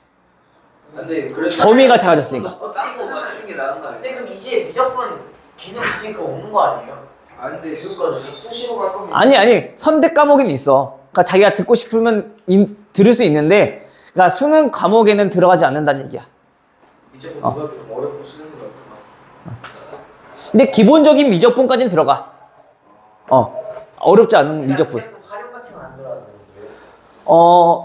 근데 그래서 범위가 작아졌으니까. 싼거 맞추는 게 나은 거 아니야? 근데 그럼 이제 미적분 개념 중에 없는 거 아니에요? 근데 수시로 갈 거면 아니 선택 과목에는 있어. 그러니까 자기가 듣고 싶으면 들을 수 있는데, 그러니까 수능 과목에는 들어가지 않는다는 얘기야. 미적분 누가 좀 어렵고 수능이 어렵구나. 근데 기본적인 미적분까지는 들어가. 어렵지 않은 미적분. 활용 같은 건 안 들어가는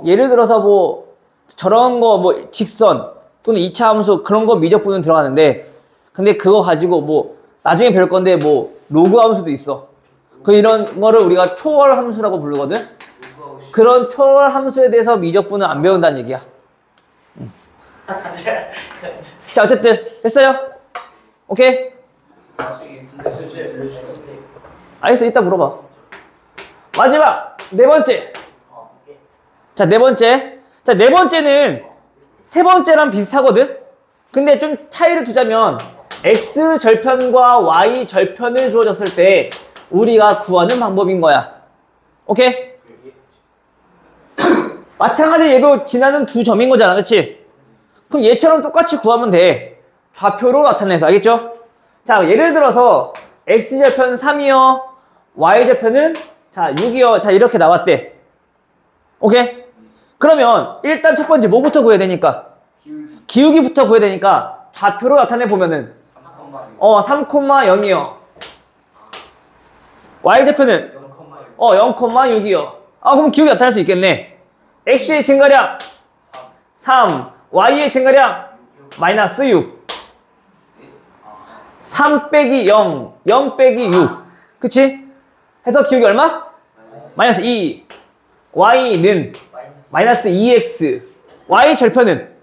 예를 들어서 뭐 저런 거 뭐 직선 또는 2차 함수 그런 거 미적분은 들어가는데, 근데 그거 가지고 뭐 나중에 배울 건데 뭐 로그 함수도 있어. 이런 거를 우리가 초월 함수라고 부르거든. 그런 초월 함수에 대해서 미적분은 안 배운다는 얘기야. 자, 어쨌든 됐어요? 오케이? 나중에 군대에서 좀 들려주세요. 알겠어, 이따 물어봐. 마지막 네 번째. 오케이. 자, 네 번째. 자, 네 번째는 세 번째랑 비슷하거든? 근데 좀 차이를 두자면 x 절편과 y 절편을 주어졌을 때 우리가 구하는 방법인 거야. 오케이? 마찬가지로 얘도 지나는 두 점인 거잖아, 그치? 그럼 얘처럼 똑같이 구하면 돼. 좌표로 나타내서, 알겠죠? 자, 예를 들어서 x절편 3이요, y절편은 자 6이요. 자, 이렇게 나왔대. 오케이? 그러면 일단 첫 번째 뭐부터 구해야 되니까? 기울기부터 구해야 되니까 좌표로 나타내 보면은 3,0이요. y절편은 0,6이요. 아, 그럼 기울기 나타날 수 있겠네. x의 증가량 3, y의 증가량 마이너스 6. 3 빼기 0, 0 빼기 6. 그치? 해서 기울기 얼마? 마이너스 2. y는 마이너스 2x. y 절편은?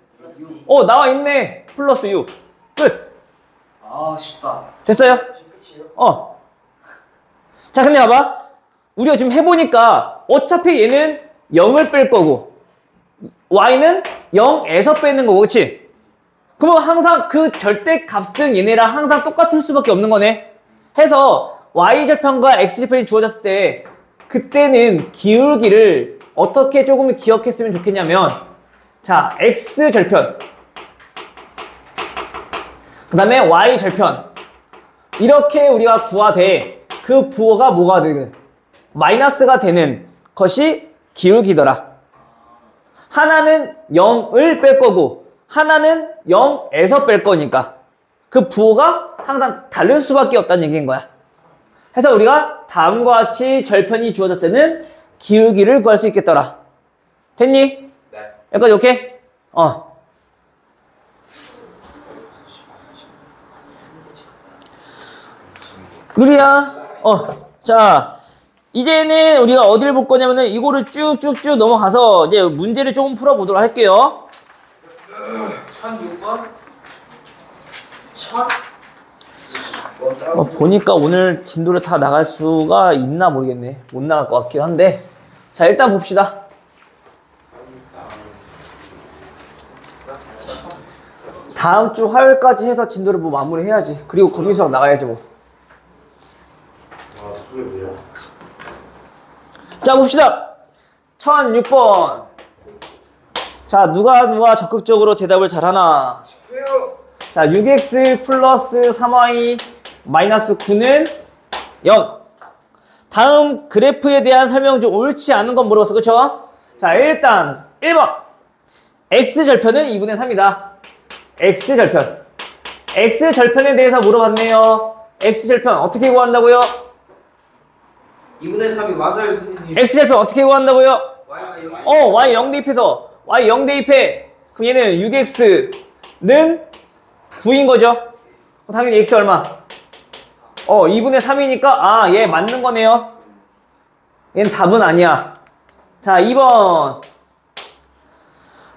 나와 있네. 플러스 6. 끝. 아, 쉽다. 됐어요? 끝이요? 자, 근데 봐봐. 우리가 지금 해보니까 어차피 얘는 0을 뺄 거고 y는 0에서 빼는 거고, 그치? 그러면 항상 그 절대값은 얘네랑 항상 똑같을 수밖에 없는 거네. 해서 y절편과 x절편이 주어졌을 때 그때는 기울기를 어떻게 조금 기억했으면 좋겠냐면, 자, x절편 그 다음에 y절편 이렇게 우리가 구하되 그 부호가 뭐가 되는? 마이너스가 되는 것이 기울기더라. 하나는 0을 뺄 거고 하나는 0에서 뺄 거니까 그 부호가 항상 다를 수밖에 없다는 얘기인 거야. 그래서 우리가 다음과 같이 절편이 주어졌을 때는 기울기를 구할 수 있겠더라. 됐니? 네. 여기까지 오케이? 루리야. 자, 이제는 우리가 어디를 볼 거냐면은 이거를 쭉쭉쭉 넘어가서 이제 문제를 조금 풀어보도록 할게요. 1006번? 1000? 보니까 오늘 진도를 다 나갈 수가 있나 모르겠네. 못 나갈 것 같긴 한데. 자, 일단 봅시다. 다음 주 화요일까지 해서 진도를 뭐 마무리해야지. 그리고 거기서 나가야지 뭐. 아, 소리 뭐야? 자, 봅시다. 1006번. 자, 누가 적극적으로 대답을 잘하나. 자, 6x 플러스 3y 마이너스 9는 0. 다음 그래프에 대한 설명 중 옳지 않은 건 물어봤어. 그쵸? 자, 일단 1번. x절편은 2분의 3이다. x절편. x절편에 대해서 물어봤네요. x절편 어떻게 구한다고요? 2분의 3이 맞아요, 선생님. x절편 어떻게 구한다고요? Y가 0. y 0 대입해서 y 0 대입해. 그럼 얘는 6x는 9인 거죠? 당연히 x 얼마? 2분의 3이니까 얘 맞는 거네요. 얘는 답은 아니야. 자, 2번.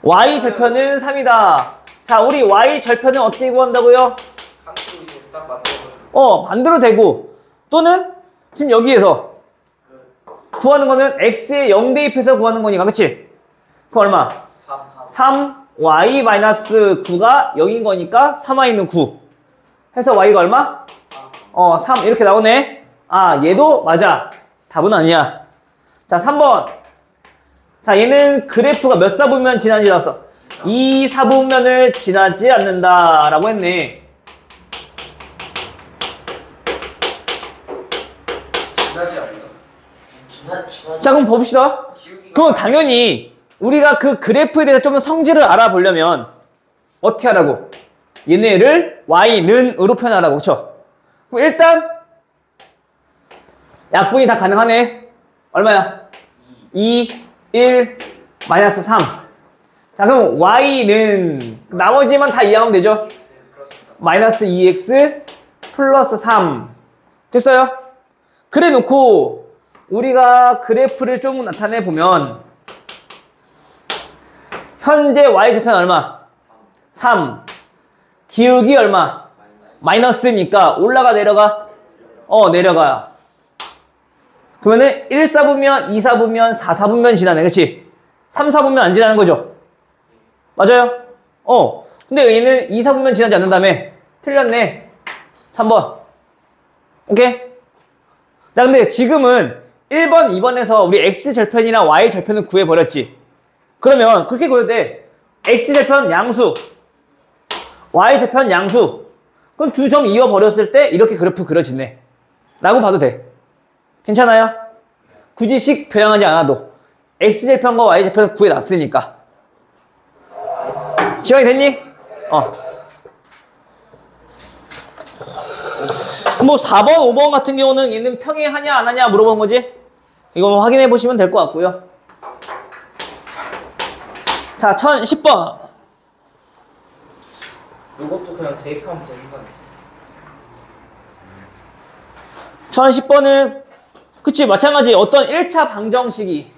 y 절편은 3이다. 자, 우리 y 절편은 어떻게 구한다고요? 함수 이제 딱 만들어가지고. 반대로 되고 또는 지금 여기에서 구하는 거는 x에 0 대입해서 구하는 거니까, 그치? 그 얼마? 3. 3y-9가 0인 거니까 3y는 9 해서 y가 얼마? 3 이렇게 나오네. 얘도 맞아. 답은 아니야. 자, 3번. 자, 얘는 그래프가 몇 사분면 지나는지 나왔어. 2 사분면을 지나지 않는다 라고 했네. 지나지 않나? 자, 그럼 봅시다. 그럼 당연히 우리가 그 그래프에 대해서 좀 더 성질을 알아보려면 어떻게 하라고? 얘네를 y는 으로 표현하라고. 그쵸? 그럼 일단 약분이 다 가능하네. 얼마야? 2, 1, 마이너스 3. 자, 그럼 y는 나머지만 다 이해하면 되죠? 마이너스 2x 플러스 3. 됐어요? 그래 놓고 우리가 그래프를 조금 나타내 보면 현재 y절편 얼마? 3. 기울기 얼마? 마이너스니까 올라가 내려가? 내려가. 그러면은 1, 4분면, 2, 4분면, 4, 4분면 지나네. 그치? 3, 4분면 안 지나는 거죠? 맞아요? 근데 얘는 2, 4분면 지나지 않는다며. 틀렸네. 3번. 오케이? 나 근데 지금은 1번, 2번에서 우리 X절편이랑 Y절편을 구해버렸지. 그러면 그렇게 구해도 돼. X절편 양수, Y절편 양수. 그럼 두 점 이어버렸을 때 이렇게 그래프 그려지네. 라고 봐도 돼. 괜찮아요? 굳이 식 표현하지 않아도 X절편과 Y절편을 구해놨으니까. 지원이 됐니? 뭐 4번, 5번 같은 경우는 얘는 평행하냐 안 하냐 물어보는 거지? 이거 확인해 보시면 될 것 같고요. 자, 1010번. 이것도 그냥 대입하면 되는 거 아니야? 1010번은 그치 마찬가지 어떤 1차 방정식이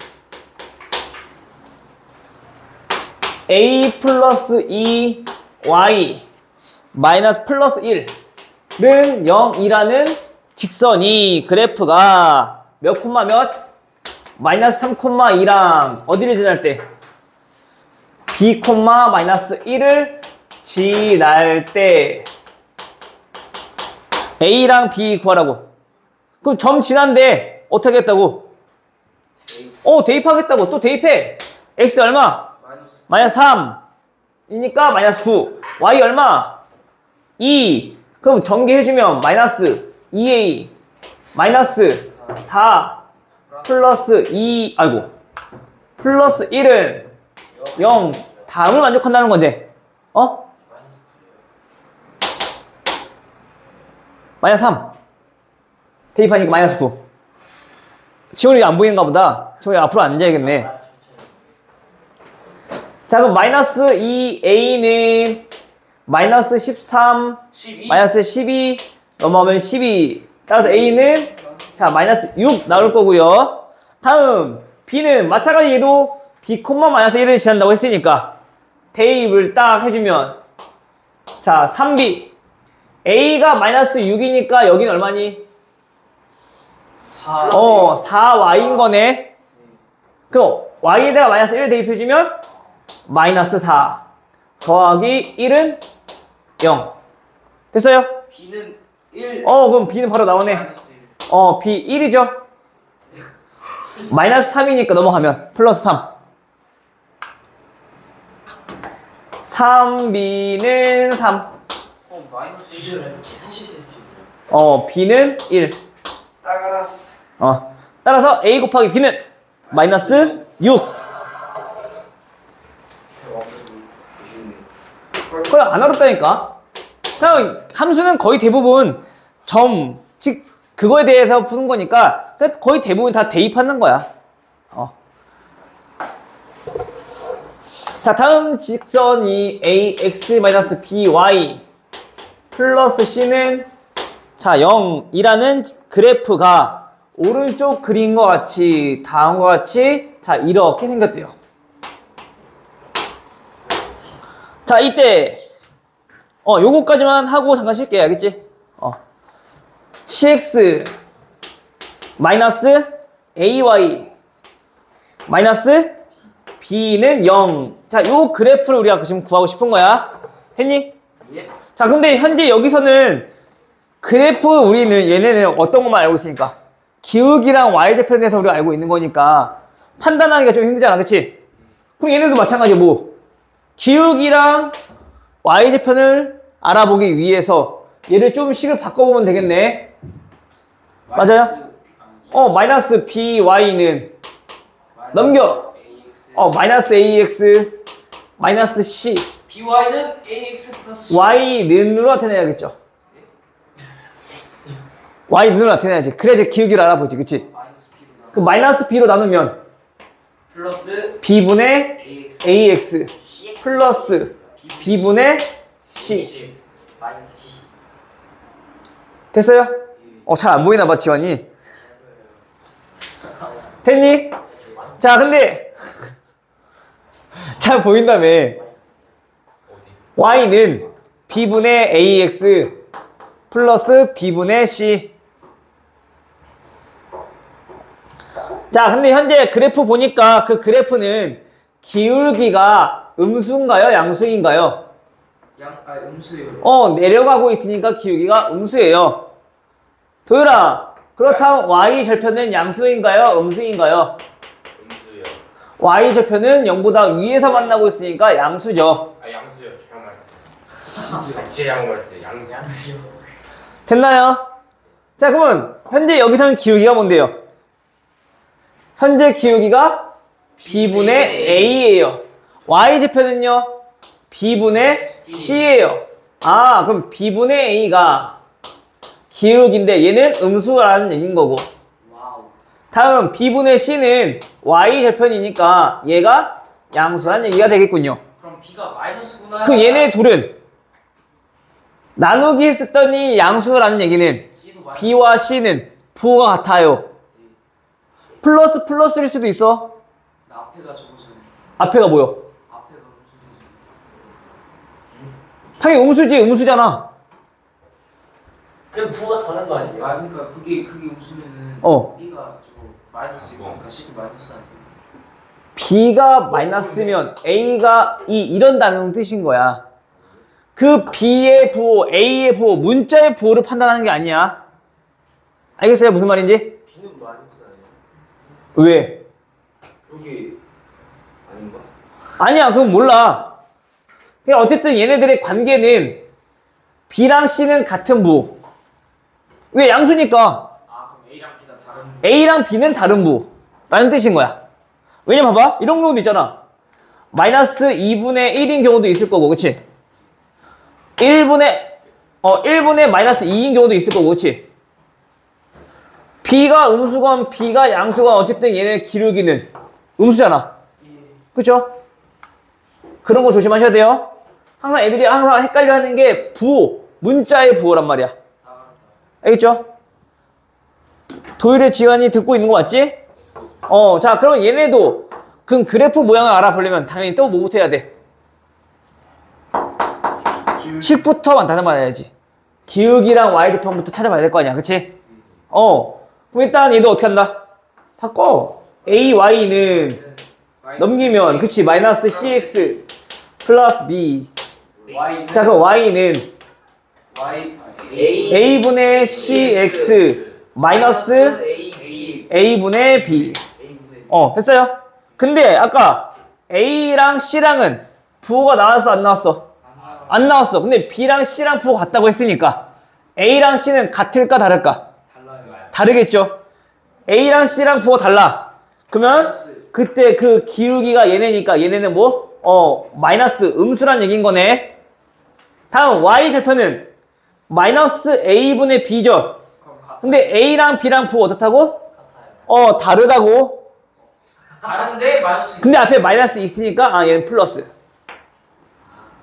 a 플러스 2y 마이너스 플러스 1은 0이라는 직선이 그래프가 몇 콤마 몇? 마이너스 3,2랑 어디를 지날 때? b 콤마 마이너스 1을 지날 때 a랑 b 구하라고. 그럼 점 지난데 어떻게 하겠다고? 대입하겠다고. 또 대입해. x 얼마? 마이너스 3 이니까 마이너스 9. y 얼마? 2. 그럼 전개해주면 마이너스 2a 마이너스 4 플러스 2 플러스 1은 0. 다음을 만족한다는 건데 마이너스 3 대입하니까 마이너스 9. 지원이 안 보이는가 보다. 지원이 앞으로 앉아야겠네. 자, 그럼 마이너스 2a는 마이너스 13 12. 마이너스 12 넘어가면 12. 따라서 a는 자 마이너스 6 나올 거고요. 다음 b는 마찬가지 얘도 b 콤마 마이너스 1을 지난다고 했으니까 대입을 딱 해주면 자 3b a가 마이너스 6이니까 여기는 얼마니? 4. 4y인 거네. 그럼 y에다가 마이너스 1 대입해주면 마이너스 4 더하기 1은 0. 됐어요? B는 1. 그럼 b는 바로 나오네. 마이너스 1. b 1이죠? 마이너스 3이니까 넘어가면 플러스 3. 3b는 3. 마이너스 1. 계산 실수 b는 1. 따가라스. 따라서 a 곱하기 b는 마이너스 6. 그래 안 어렵다니까. 그냥 함수는 거의 대부분 점, 즉 그거에 대해서 푸는 거니까 거의 대부분 다 대입하는 거야. 자, 다음 직선이 ax-by 플러스 c는 자 0이라는 그래프가 오른쪽 그린 것 같이 다음과 같이 자 이렇게 생겼대요. 자, 이때 요거까지만 하고 잠깐 쉴게요. 알겠지? cx 마이너스 ay 마이너스 b는 0. 자, 요 그래프를 우리가 지금 구하고 싶은 거야. 했니? 예. 자, 근데 현재 여기서는 그래프 우리는 얘네는 어떤 것만 알고 있으니까 기울기랑 y절편에 대해서 우리가 알고 있는 거니까 판단하기가 좀 힘들잖아. 그치? 그럼 얘네도 마찬가지 기울기랑 y절편을 알아보기 위해서 얘를 좀 식을 바꿔보면 되겠네. 맞아요? 마이너스 by는 넘겨. 마이너스 ax 마이너스 c by는 ax 플러스 y는으로 나타내야겠죠. y는으로 나타내야지. 그래야지 기울기를 알아보지. 그치? 마이너스 b로 나와. 그 마이너스 b로 나누면 플러스 b분의 ax 플러스 b분의 c. 마이너스 70. 됐어요? 잘 안 보이나 봐, 지원이. 됐니? 자, 근데 잘 보인다며. y는 B분의 AX 플러스 B분의 C. 자, 근데 현재 그래프 보니까 그 그래프는 기울기가 음수인가요? 양수인가요? 음수예요. 내려가고 있으니까 기울기가 음수예요. 도율아, 그렇다면 y 절편은 양수인가요? 음수인가요? 음수요. y 절편은 0보다 위에서 만나고 있으니까 양수죠. 아 양수요. 잘못 말했어요. 진짜 잘못 말했어요. 양수요. 됐나요? 자, 그러면 현재 여기서는 기울기가 뭔데요? 현재 기울기가 B분의 A예요. y 절편은요? B분의 C예요. 아, 그럼 B분의 A가 기울기인데 얘는 음수라는 얘기인 거고. 와우. 다음 B분의 C는 y 절편이니까 얘가 양수라는 얘기가 되겠군요. 그럼 B가 마이너스구나. 그 얘네 둘은 나누기 했었더니 양수라는 얘기는 C도 마이너스. B와 C는 부호가 같아요. 플러스 플러스일 수도 있어. 나 앞에가 저거잖아요. 앞에가 뭐요? 앞에가 음수지. 당연히 음수지, 음수잖아. 그럼 부가 다른 거 아니에요? 아 그러니까 그게 음수면은 어. B가 저거 마이너스고 그러니까 C도 마이너스 아니에요. B가 마이너스면 A가 이런다는 뜻인 거야. 그 B의 부호, A의 부호, 문자의 부호를 판단하는 게 아니야. 알겠어요? 무슨 말인지? B는 마이너스 아니에요? 왜? 저기 아닌가? 아니야, 그건 몰라. 그냥 어쨌든 얘네들의 관계는 B랑 C는 같은 부호. 왜? 양수니까. 아 그럼 A랑 B가 다른. A랑 B는 다른 부호라는 뜻인 거야. 왜냐면 봐봐. 이런 경우도 있잖아. 마이너스 2분의 1인 경우도 있을 거고, 그치? 1분의 마이너스 2인 경우도 있을 거고, 그치? B가 음수건 B가 양수건 어쨌든 얘네 기울기는 음수잖아. 그쵸? 그런 거 조심하셔야 돼요. 항상 애들이 항상 헷갈려 하는 게 부호, 문자의 부호란 말이야. 알겠죠? 도율의 지환이 듣고 있는 거 맞지? 자, 그럼 얘네도 그 그래프 모양을 알아보려면 당연히 또 뭐부터 해야 돼? 식부터 다듬어야지. 기울기랑 y절편부터 찾아봐야 될 거 아니야, 그치? 그럼 일단 얘도 어떻게 한다? 바꿔. ay는 넘기면, 그치? 마이너스 cx 플러스 b. Y는 자, 그럼 y는 a분의 cx 마이너스 a분의 b. 됐어요? 근데 아까 A랑 C랑은 부호가 나왔어, 안 나왔어? 안 나왔어. 근데 B랑 C랑 부호 같다고 했으니까 A랑 C는 같을까, 다를까? 달라요. 다르겠죠? A랑 C랑 부호가 달라. 그러면 그때 그 기울기가 얘네니까 얘네는 뭐? 마이너스 음수란 얘기인 거네. 다음 Y 절편은 마이너스 A분의 B죠? 근데 A랑 B랑 부호 어떻다고? 다르다고. 다른데 마이너스. 근데 앞에 마이너스 있으니까 얘는 플러스.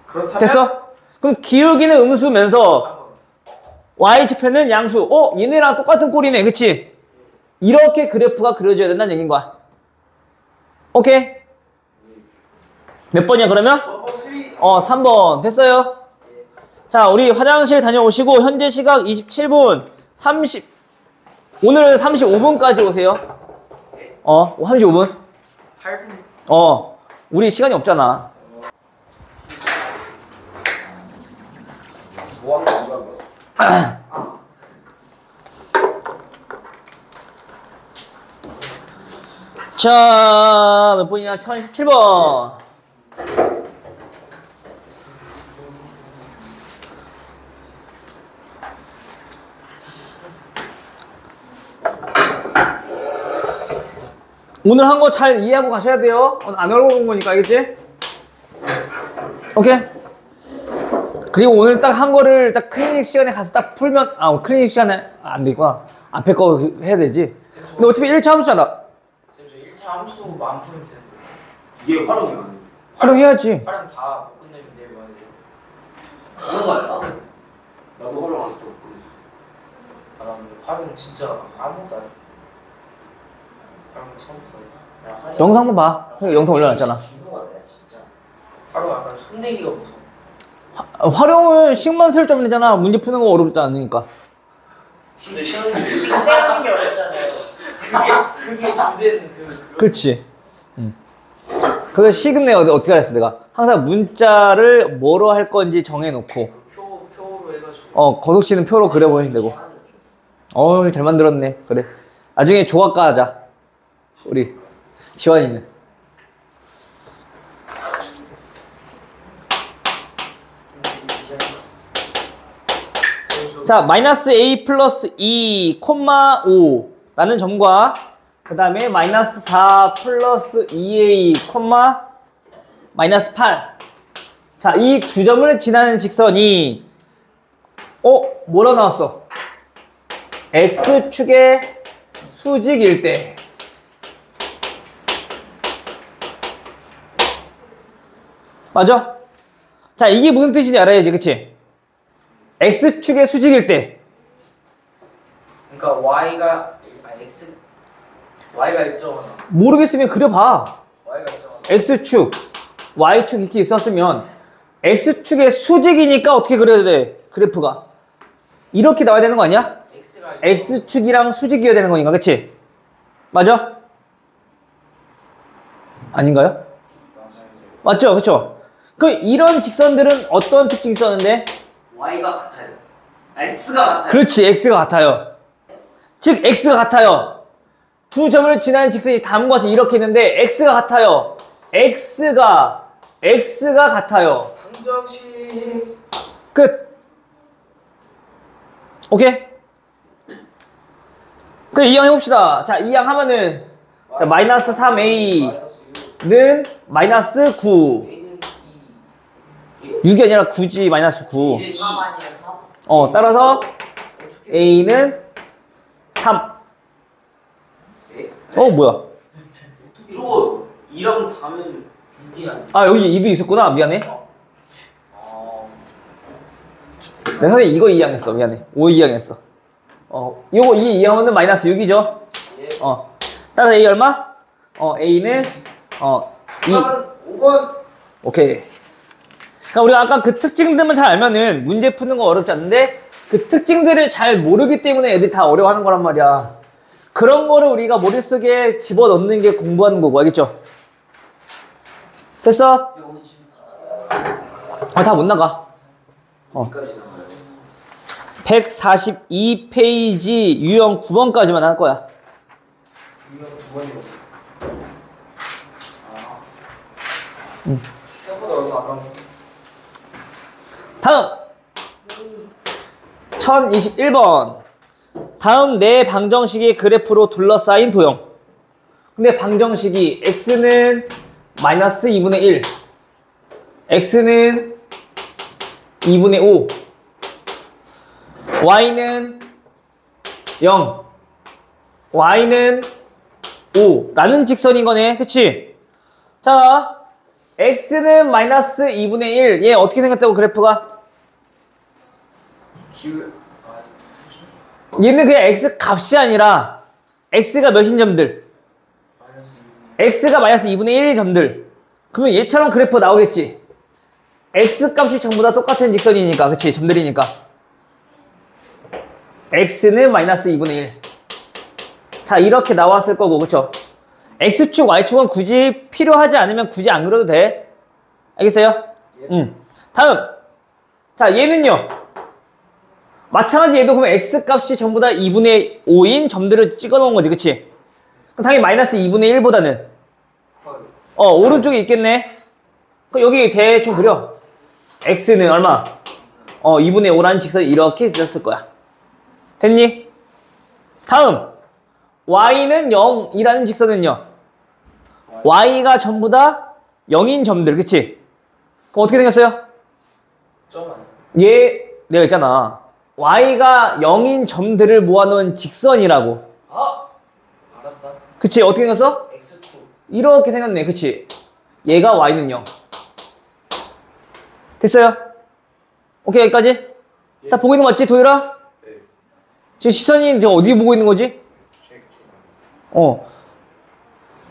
그렇다면 됐어? 그럼 기울기는 음수면서 y좌표는 양수. 얘네랑 똑같은 꼴이네, 그치? 이렇게 그래프가 그려져야 된다는 얘기인 거야. 오케이? 몇 번이야 그러면? 3번 됐어요? 자, 우리 화장실 다녀오시고 현재 시각 27분 오늘은 35분까지 오세요. 35분? 8분. 우리 시간이 없잖아. 뭐하는 거 봤어? 자, 몇 번이냐? 1017번. 오늘 한 거 잘 이해하고 가셔야 돼요. 안 어려운 거니까, 알겠지? 오케이? 그리고 오늘 딱 한 거를 딱 클리닉 시간에 가서 딱 풀면, 클리닉 시간에 안 되구나. 앞에 거 해야 되지. 근데 어차피 1차 함수잖아. 쌤, 저 1차 함수만 풀면 되는데. 이게 활용이 안 돼. 활용해야지. 활용 다 끝내면 돼요, 말이죠. 하는 거 아니야? 나도 활용 안 했다고 그랬어. 나 근데 활용 진짜 아무것도 안 해. 활용 처음부터 해. 영상도 봐. 영상 올려놨잖아. 이거가 내가 진짜. 활용 약간 손대기가 무서워. 활용을 식만 쓸 점 되잖아. 문제 푸는 거 어렵지 않으니까. 세우는 게 어렵잖아요. 그게 주된 그렇지. 그래서 식은 내가 어떻게 하랬어 내가 항상 문자를 뭐로 할 건지 정해놓고 표로 해가지고. 거속시는 표로 그려보시면 되고. 잘 만들었네. 그래. 나중에 조각가 하자. 우리 지환이는. 자, 마이너스 a 플러스 2, 5 라는 점과 그 다음에 마이너스 4 플러스 2a, 마이너스 8. 자, 이 두 점을 지나는 직선이 뭐라 나왔어? x축의 수직일 때. 맞아? 자, 이게 무슨 뜻인지 알아야지, 그치? x축의 수직일 때. 그러니까 y가 일정하나. 모르겠으면 그려봐. y가 일정하나. x축, y축 이렇게 있었으면 x축의 수직이니까 어떻게 그려야 돼? 그래프가. 이렇게 나와야 되는 거 아니야? x축이랑 수직이어야 되는 거니까, 그치? 맞아? 아닌가요? 맞죠? 그쵸? 이런 직선들은 어떤 특징이 있었는데? y가 같아요. x가 같아요. 그렇지, x가 같아요. 즉, x가 같아요. 두 점을 지나는 직선이 다음과 같이 이렇게 있는데, x가 같아요. x가 같아요. 방정식. 끝. 오케이? 그래, 이항 해봅시다. 자, 이항 하면은, 자, 마이너스 3a는 마이너스 9. a는 6이 아니라 9지, 마이너스 9. 2. 3 아니에요 3? 따라서 a는 3. 뭐야? 저거 2랑 4면 6이 아니야. 아, 여기 2도 있었구나. 미안해. 내가 선생님 이거 이항했어. 미안해. 5 이항했어. 요거 2 이항하면 마이너스 6이죠? 예. 따라서 a 얼마? a는 2. 5번. 오케이. 그러니까 우리가 아까 그 특징들만 잘 알면은 문제 푸는 거 어렵지 않은데 그 특징들을 잘 모르기 때문에 애들이 다 어려워하는 거란 말이야. 그런 거를 우리가 머릿속에 집어넣는 게 공부하는 거고, 알겠죠? 됐어? 오늘 지금 다 못 나가. 여기까지 나가요. 142페이지 유형 9번까지만 할 거야. 유형 9번이요. 생각보다 얼마 안 남았네. 다음 1021번. 다음 네 방정식이 그래프로 둘러싸인 도형. 근데 방정식이 x는 마이너스 2분의 1, x는 2분의 5, y는 0, y는 5 라는 직선인 거네. 그치? 자, x는 마이너스 2분의 1. 얘 어떻게 생겼다고 그래프가? 얘는 그냥 x 값이 아니라 x가 몇인 점들? x가 마이너스 2분의 1인 점들. 그러면 얘처럼 그래프 나오겠지? x 값이 전부 다 똑같은 직선이니까, 그치? 점들이니까. x는 마이너스 2분의 1. 자, 이렇게 나왔을 거고, 그쵸? x축, y축은 굳이 필요하지 않으면 굳이 안 그려도 돼. 알겠어요? 다음. 자, 얘는요. 마찬가지 얘도 그러면 x 값이 전부 다 2분의 5인 점들을 찍어 놓은 거지, 그치? 그럼 당연히 마이너스 2분의 1보다는 오른쪽에 있겠네. 그럼 여기 대충 그려. x는 얼마? 2분의 5라는 직선이 이렇게 있었을 거야. 됐니? 다음 y는 0이라는 직선은요, y가 전부 다 0인 점들, 그치? 그럼 어떻게 생겼어요? 점 아니야? 얘 내가 있잖아, y가 0인 점들을 모아놓은 직선이라고. 알았다. 그치? 어떻게 생겼어? x축. 이렇게 생겼네. 그치? 얘가 y는 0. 됐어요? 오케이, 여기까지? 다 보고 있는 거 맞지, 도율아? 네. 지금 시선이 지금 어디 보고 있는 거지?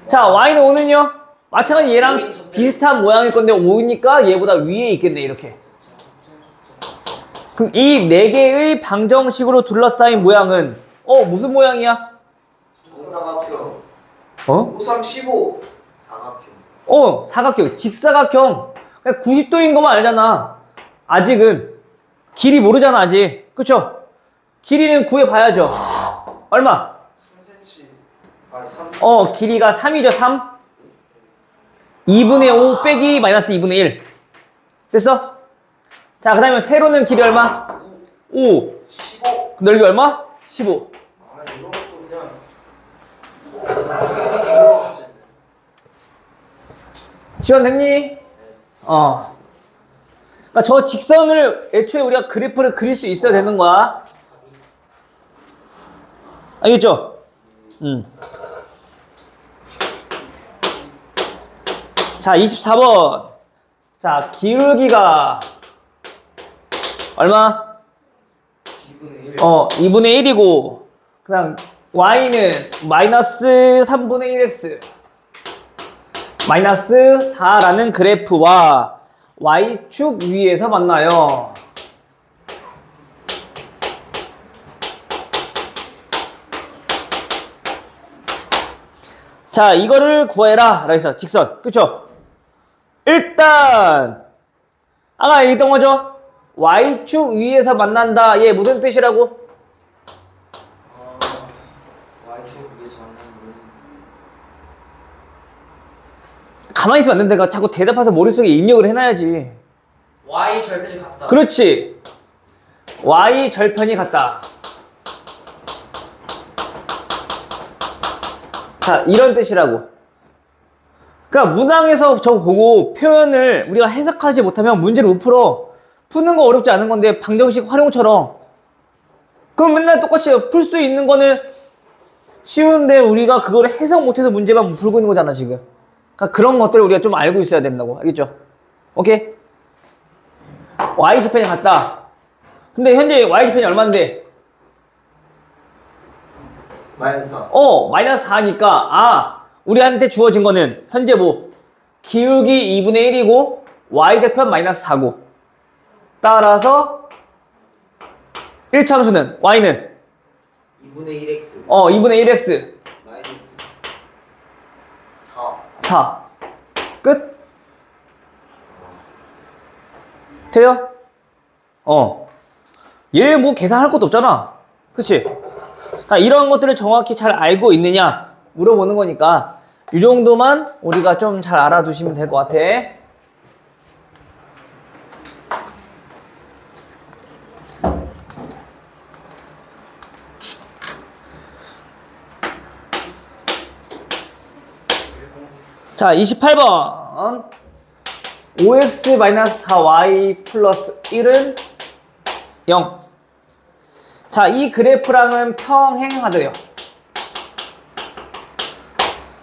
자, y는 5는요? 마찬가지 얘랑 비슷한 모양일 건데 5니까 얘보다 위에 있겠네, 이렇게. 그럼 이 4개의 방정식으로 둘러싸인 모양은 무슨 모양이야? 정사각형. 어? 5, 3, 15. 사각형. 사각형, 직사각형. 그냥 90도인 것만 알잖아. 아직은 길이 모르잖아, 아직. 그쵸? 길이는 구해봐야죠. 얼마? 3cm. 아니 3. 길이가 3이죠, 3. 2분의 5 빼기 마이너스 2분의 1. 됐어? 자, 그 다음에 세로는 길이 얼마? 5. 15. 넓이 얼마? 15. 아 이런 것도 그냥. 지원됐니? 그러니까 저 직선을 애초에 우리가 그래프를 그릴 수 있어야 되는 거야. 알겠죠? 자, 24번. 자, 기울기가 얼마? 2분의 1. 2분의 1이고, 그 다음, y는 마이너스 3분의 1x, 마이너스 4라는 그래프와 y축 위에서 만나요. 자, 이거를 구해라. 라고 해서 직선. 그쵸? 일단, 아까 얘기했던 거죠? y축 위에서 만난다. 얘 무슨 뜻이라고? Y축 위에서 만나는 거는 가만히 있으면 안 된다. 자꾸 대답해서 머릿속에 입력을 해놔야지. Y 절편이 같다. 그렇지. y 절편이 같다. 자, 이런 뜻이라고. 그러니까 문항에서 저거 보고 표현을 우리가 해석하지 못하면 문제를 못 풀어. 푸는 거 어렵지 않은 건데 방정식 활용처럼. 그럼 맨날 똑같이 풀 수 있는 거는 쉬운데 우리가 그걸 해석 못해서 문제만 풀고 있는 거잖아 지금. 그러니까 그런 것들을 우리가 좀 알고 있어야 된다고. 알겠죠? 오케이? y절편이 같다. 근데 현재 y절편이 얼만데? 마이너스 4. 마이너스 4니까 우리한테 주어진 거는 현재 기울기 2분의 1이고 y절편 마이너스 4고, 따라서 1참수는 y는 2분의 1x. 2분의 1x 마이너스 4. 4 끝? 돼요? 얘 계산할 것도 없잖아. 그치? 그러니까 이런 것들을 정확히 잘 알고 있느냐 물어보는 거니까 이 정도만 우리가 좀 잘 알아두시면 될 것 같아. 자, 28번 5x-4y 플러스 1은 0. 자, 이 그래프랑은 평행하대요.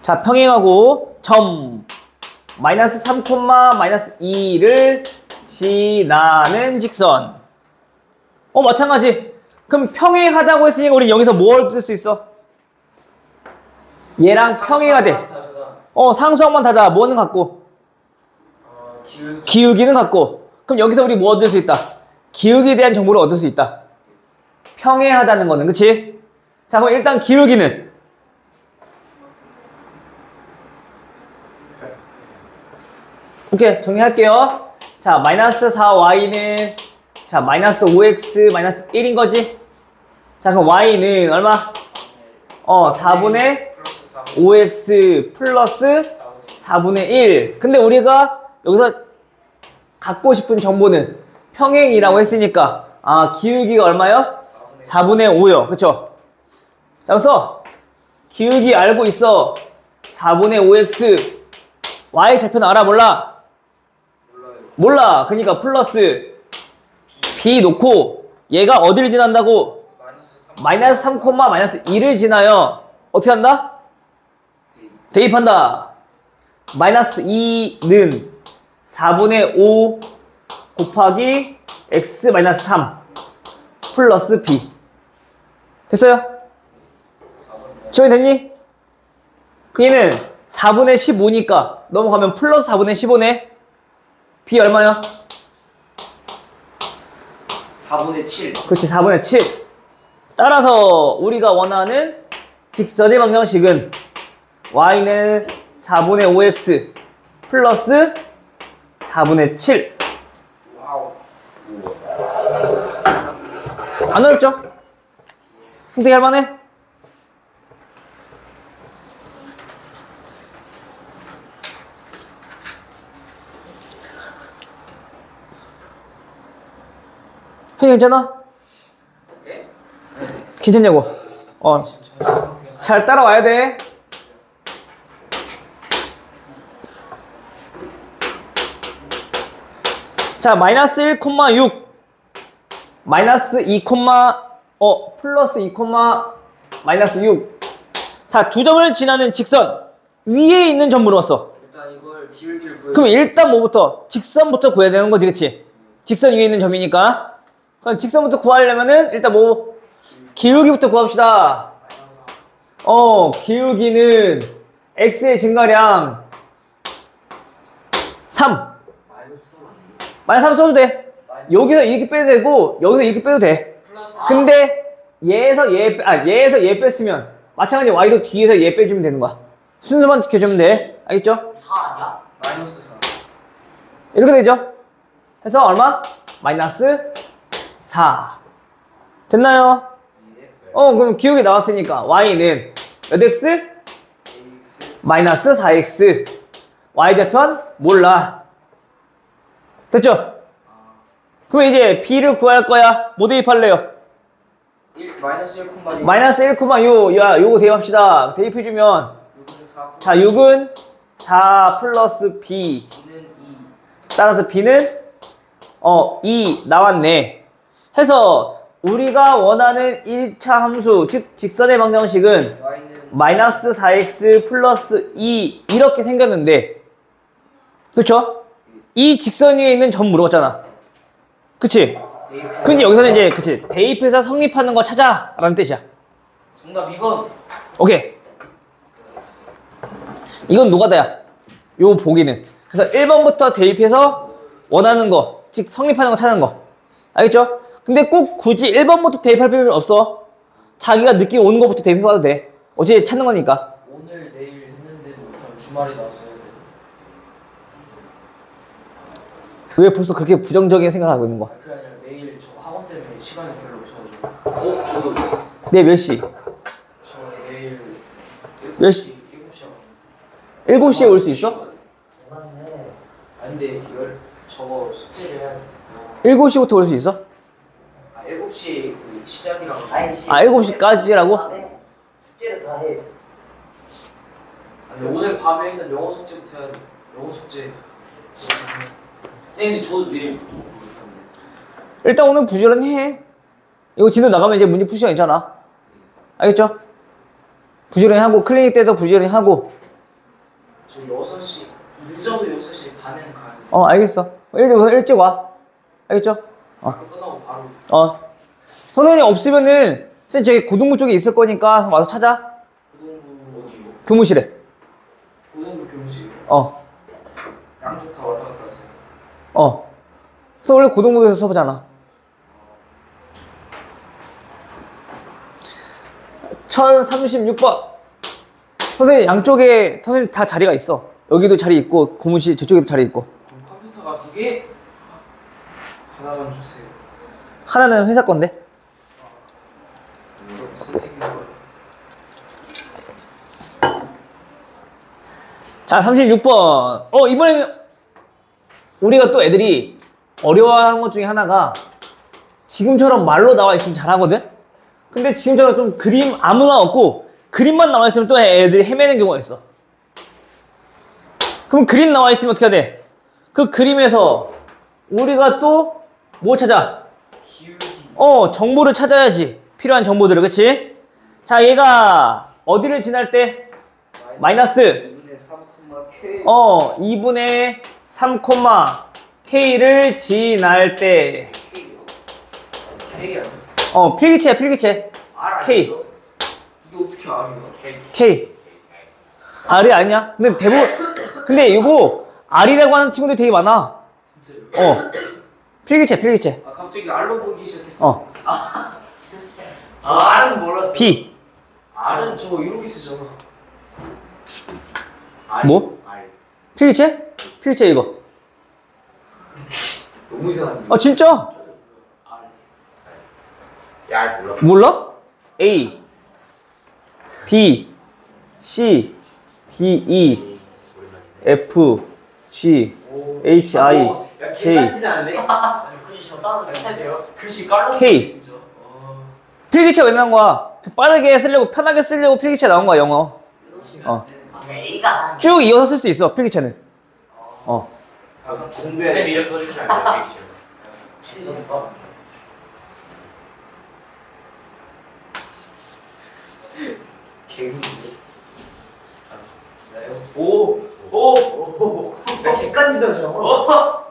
자, 평행하고 점 마이너스 3, 마이너스 2를 지나는 직선. 마찬가지. 그럼 평행하다고 했으니까 우리 여기서 뭘 뜯을 수 있어? 얘랑 평행하대. 상수항만 다르다. 뭐는 같고? 기울기는 같고. 그럼 여기서 우리 뭐 얻을 수 있다? 기울기에 대한 정보를 얻을 수 있다. 평행하다는 거는, 그치? 자, 그럼 일단 기울기는 오케이, 정리할게요. 자, 마이너스 4y는 자, 마이너스 5x 마이너스 1인 거지? 자, 그럼 y는 얼마? 4분의 5x 플러스 4분의 1. 근데 우리가 여기서 갖고 싶은 정보는 평행이라고 했으니까 기울기가 얼마요? 4분의 5요. 그쵸? 자, 그래서 기울기 알고 있어. 4분의 5x y 절편 알아? 몰라? 몰라. 그러니까 플러스 b 놓고 얘가 어디를 지난다고? 마이너스 3, 마이너스 2를 지나요. 어떻게 한다? 대입한다. 마이너스 2는 4분의 5 곱하기 x 마이너스 3 플러스 b. 됐어요? 지원이 됐니? 그 얘는 4분의 15니까 넘어가면 플러스 4분의 15네. b 얼마야? 4분의 7. 그렇지, 4분의 7. 따라서 우리가 원하는 직선의 방정식은 y는 4분의 5x 플러스 4분의 7. 와우. 안 어렵죠? 선택할 만해? 형이 괜찮아? 예? 괜찮냐고? 잘 따라와야 돼. 자, 마이너스 1,6 마이너스 2, 플러스 2, 마이너스 6. 자, 두 점을 지나는 직선 위에 있는 점 물어봤어. 일단 이걸 기울기를 구해. 그럼 일단 뭐부터? 직선부터 구해야 되는 거지, 그치? 직선 위에 있는 점이니까. 그럼 직선부터 구하려면은 일단 뭐? 기울기부터 구합시다. 기울기는 x의 증가량 3. 마이너스 3 써도 돼. 여기서 이렇게 빼도 되고 여기서 이렇게 빼도 돼. 플러스. 근데 얘에서 얘 뺐으면 마찬가지로 y도 뒤에서 얘 빼주면 되는 거야. 순서만 지켜주면 돼. 알겠죠? 4 아니야? 마이너스 4. 이렇게 되죠? 그래서 얼마? 마이너스 4. 됐나요? 그럼 기울기 나왔으니까 y는 몇 x? AX. 마이너스 4x. y좌편 몰라. 됐죠? 그럼 이제 b를 구할 거야. 뭐 대입할래요? 마이너스 1,6. 마이너스 1,6. 야, 요거 대입합시다. 대입해주면 6은 4. 자, 6은 4 플러스 b. B는 2. 따라서 b는 2 나왔네. 해서 우리가 원하는 1차 함수, 즉 직선의 방정식은 Y는 마이너스 4x 플러스 2 이렇게 생겼는데, 그쵸? 이 직선 위에 있는 점 물어봤잖아. 그치? 대입. 근데 여기서는 이제 그치 대입해서 성립하는 거 찾아 라는 뜻이야. 정답 2번. 오케이. 이건 노가다야. 요 보기는. 그래서 1번부터 대입해서 원하는 거, 즉 성립하는 거 찾는 거. 알겠죠? 근데 꼭 굳이 1번부터 대입할 필요는 없어. 자기가 느낌 오는 거부터 대입해봐도 돼. 어차피 찾는 거니까. 오늘 내일 했는데도 못하면 주말에 나와서 해야 돼. 왜 벌써 그렇게 부정적인 생각을 하고 있는 거야? 그게 아니라 내일 저 학원 때문에 시간이 별로 없어가지고. 저도. 내일 몇 시? 저 내일 몇 시? 7시에 7시에 올 수 있어? 맞네. 아 근데 저거 숙제를 해야 돼. 7시부터 올 수 있어? 7시에 그 시작이랑. 아니지. 7시까지라고? 밤에 숙제를 다 해. 아니 오늘 밤에 일단 영어 숙제부터 해야 돼. 영어 숙제. 선생님 저도 내일 일단 오늘 부지런히 해. 이거 진도 나가면 이제 문제 풀 시간 있잖아. 알겠죠? 부지런히 하고 클리닉 때도 부지런히 하고. 저 6시 늦어도 6시 반에는 가야 돼. 알겠어. 일찍 와. 알겠죠? 그거 끝나고 바로 선생님 없으면은 선생님 저기 고등부 쪽에 있을 거니까 와서 찾아. 고등부 어디요? 교무실에. 고등부 교무실. 어. 양쪽 다 왔다 갔다 하세요. 그래서 원래 고등부에서 수업하잖아. 1036번. 선생님 양쪽에 선생님 다 자리가 있어. 여기도 자리 있고 고무실 저쪽에도 자리 있고. 그럼 컴퓨터가 2개? 하나만 주세요. 하나는 회사 건데. 선생님 자, 36번. 이번에는 우리가 또 애들이 어려워하는 것 중에 하나가 지금처럼 말로 나와 있으면 잘하거든? 근데 지금처럼 좀 그림 아무나 없고 그림만 나와 있으면 또 애들이 헤매는 경우가 있어. 그럼 그림 나와 있으면 어떻게 해야 돼? 그 그림에서 우리가 또 뭐 찾아? 기울기. 정보를 찾아야지. 필요한 정보들을, 그치? 자, 얘가 어디를 지날 때? 마이너스 2분의 3, K. 2분의 3, K를 지날 때. K 아니야? 필기체야, 필기체. R K. 아니야? 이게 어떻게 R이야? K. R이 아니야? 근데 이거 R이라고 하는 친구들이 되게 많아. 진짜요? 필기체, 필기체. 아 갑자기 R로 보기 시작했어. R은 몰랐어. B. R은 저 이렇게 쓰잖아. 뭐? R. 필기체? 필기체 이거. 너무 이상한데. 아 진짜? 야 몰라. 몰라? A, B, C, D, E, F, G, H, I, 야, J, 개같지는 않네. 아니 굳이 저 따로 써야 돼요? 글씨 깔로 K. 진짜. 필기체 왜 나온 거야? 빠르게 쓰려고 편하게 쓰려고 필기체 나온 거야 영어. 어. 아, A가 쭉 이어서 쓸 수 있어 필기체는. 어. 쌤 이름 써주시면 안 돼요? 최선과 개구인데. 오. 오. 야 개간지다 저거.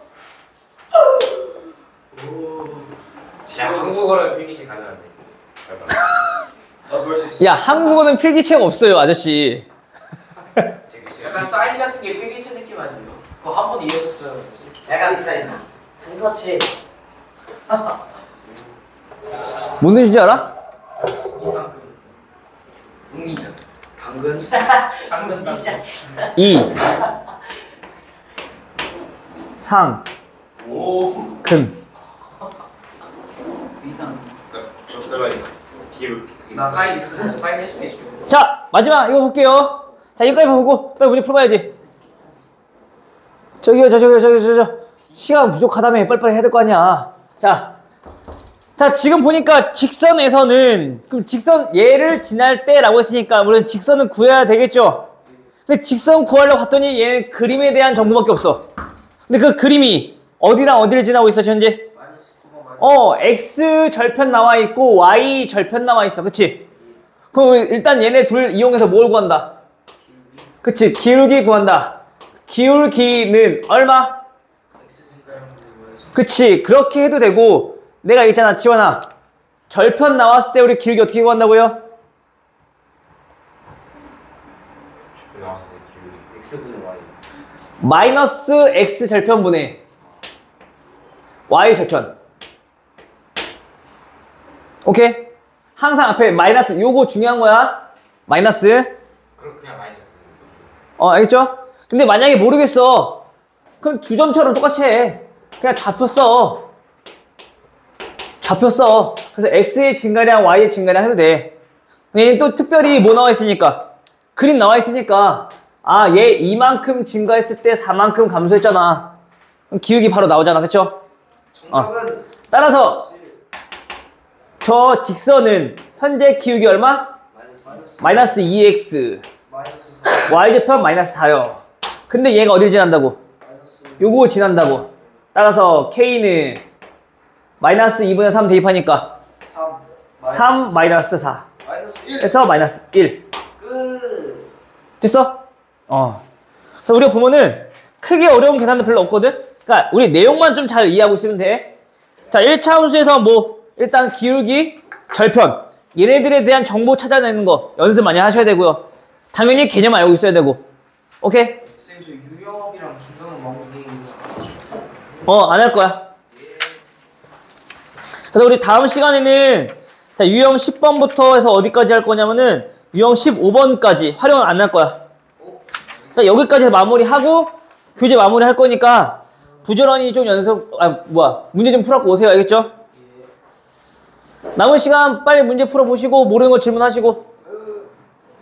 야 한국어는 필기시 가능한데. 그럴 수 있어. 야 한국어는 필기체가 없어요 아저씨. 제 글씨가 약간 사인 같은 게 필기체 느낌 아니에요? 그거 한 번 이해했어요. 약간 사인 군터치 뭔 뜻인지 알아? 이상금. 웅이죠. 당근. 상근 당근. 이, 상, 오. 금. 이상. 적설가 비율. 나 사인 있으면 사인 해줄게 지금. 자 마지막 이거 볼게요. 자 이거까지 보고 빨리 문제 풀어봐야지. 저기요 저 시간 부족하다며 빨리빨리 해야 될 거 아니야. 자 지금 보니까 직선에서는 그럼 직선 얘를 지날 때라고 했으니까 우리는 직선은 구해야 되겠죠. 근데 직선 구하려고 봤더니 얘는 그림에 대한 정보밖에 없어. 근데 그 그림이 어디랑 어디를 지나고 있어 현재? 마이너스 9가 마이너스. X 절편 나와 있고 Y 절편 나와 있어. 그치? 그럼 우리 일단 얘네 둘 이용해서 뭘 구한다? 그치? 기울기 구한다. 기울기는 얼마? X 증가량 뭐야지? 그치? 그렇게 해도 되고 내가 있잖아 지원아 절편 나왔을 때 우리 기울기 어떻게 구한다고요? 나왔을 때 기울이. X분의 Y. 마이너스 X 절편분의 Y 절편. 오케이? 항상 앞에 마이너스 요거 중요한 거야. 마이너스. 그럼 그냥 마이너스. 알겠죠? 근데 만약에 모르겠어. 그럼 두 점처럼 똑같이 해. 그냥 좌표 써. 좌표 써. 그래서 X의 증가량, Y의 증가량 해도 돼. 얘는 또 특별히 뭐 나와 있으니까. 그림 나와 있으니까. 아, 얘 이만큼 증가했을 때 4만큼 감소했잖아. 그럼 기울기 바로 나오잖아. 그쵸? 정답은 따라서 저 직선은 현재 기울기 얼마? 마이너스 2x. 마이너스 4. Y좌편 마이너스 4요. 근데 얘가 어디 지난다고? 마이너스 요거 지난다고. 따라서 K는 마이너스 2분의 3 대입하니까 3. 3 마이너스 4. 마이너스 1. 해서 마이너스 1. 끝. 됐어? 그래서 우리가 보면은 크게 어려운 계산도 별로 없거든? 그러니까 우리 내용만 좀 잘 이해하고 있으면 돼. 자, 1차 함수에서 뭐, 일단 기울기, 절편. 얘네들에 대한 정보 찾아내는 거 연습 많이 하셔야 되고요. 당연히 개념 알고 있어야 되고. 오케이? 쌤, 저 유형이랑 중간은 마무리. 안 할 거야. 그래서 우리 다음 시간에는 자, 유형 10번부터 해서 어디까지 할 거냐면은 유형 15번까지 활용을 안 할 거야. 그러니까 여기까지 마무리하고 교재 마무리 할 거니까 부지런히 좀 연습, 문제 좀 풀어갖고 오세요. 알겠죠? 남은 시간 빨리 문제 풀어보시고 모르는 거 질문하시고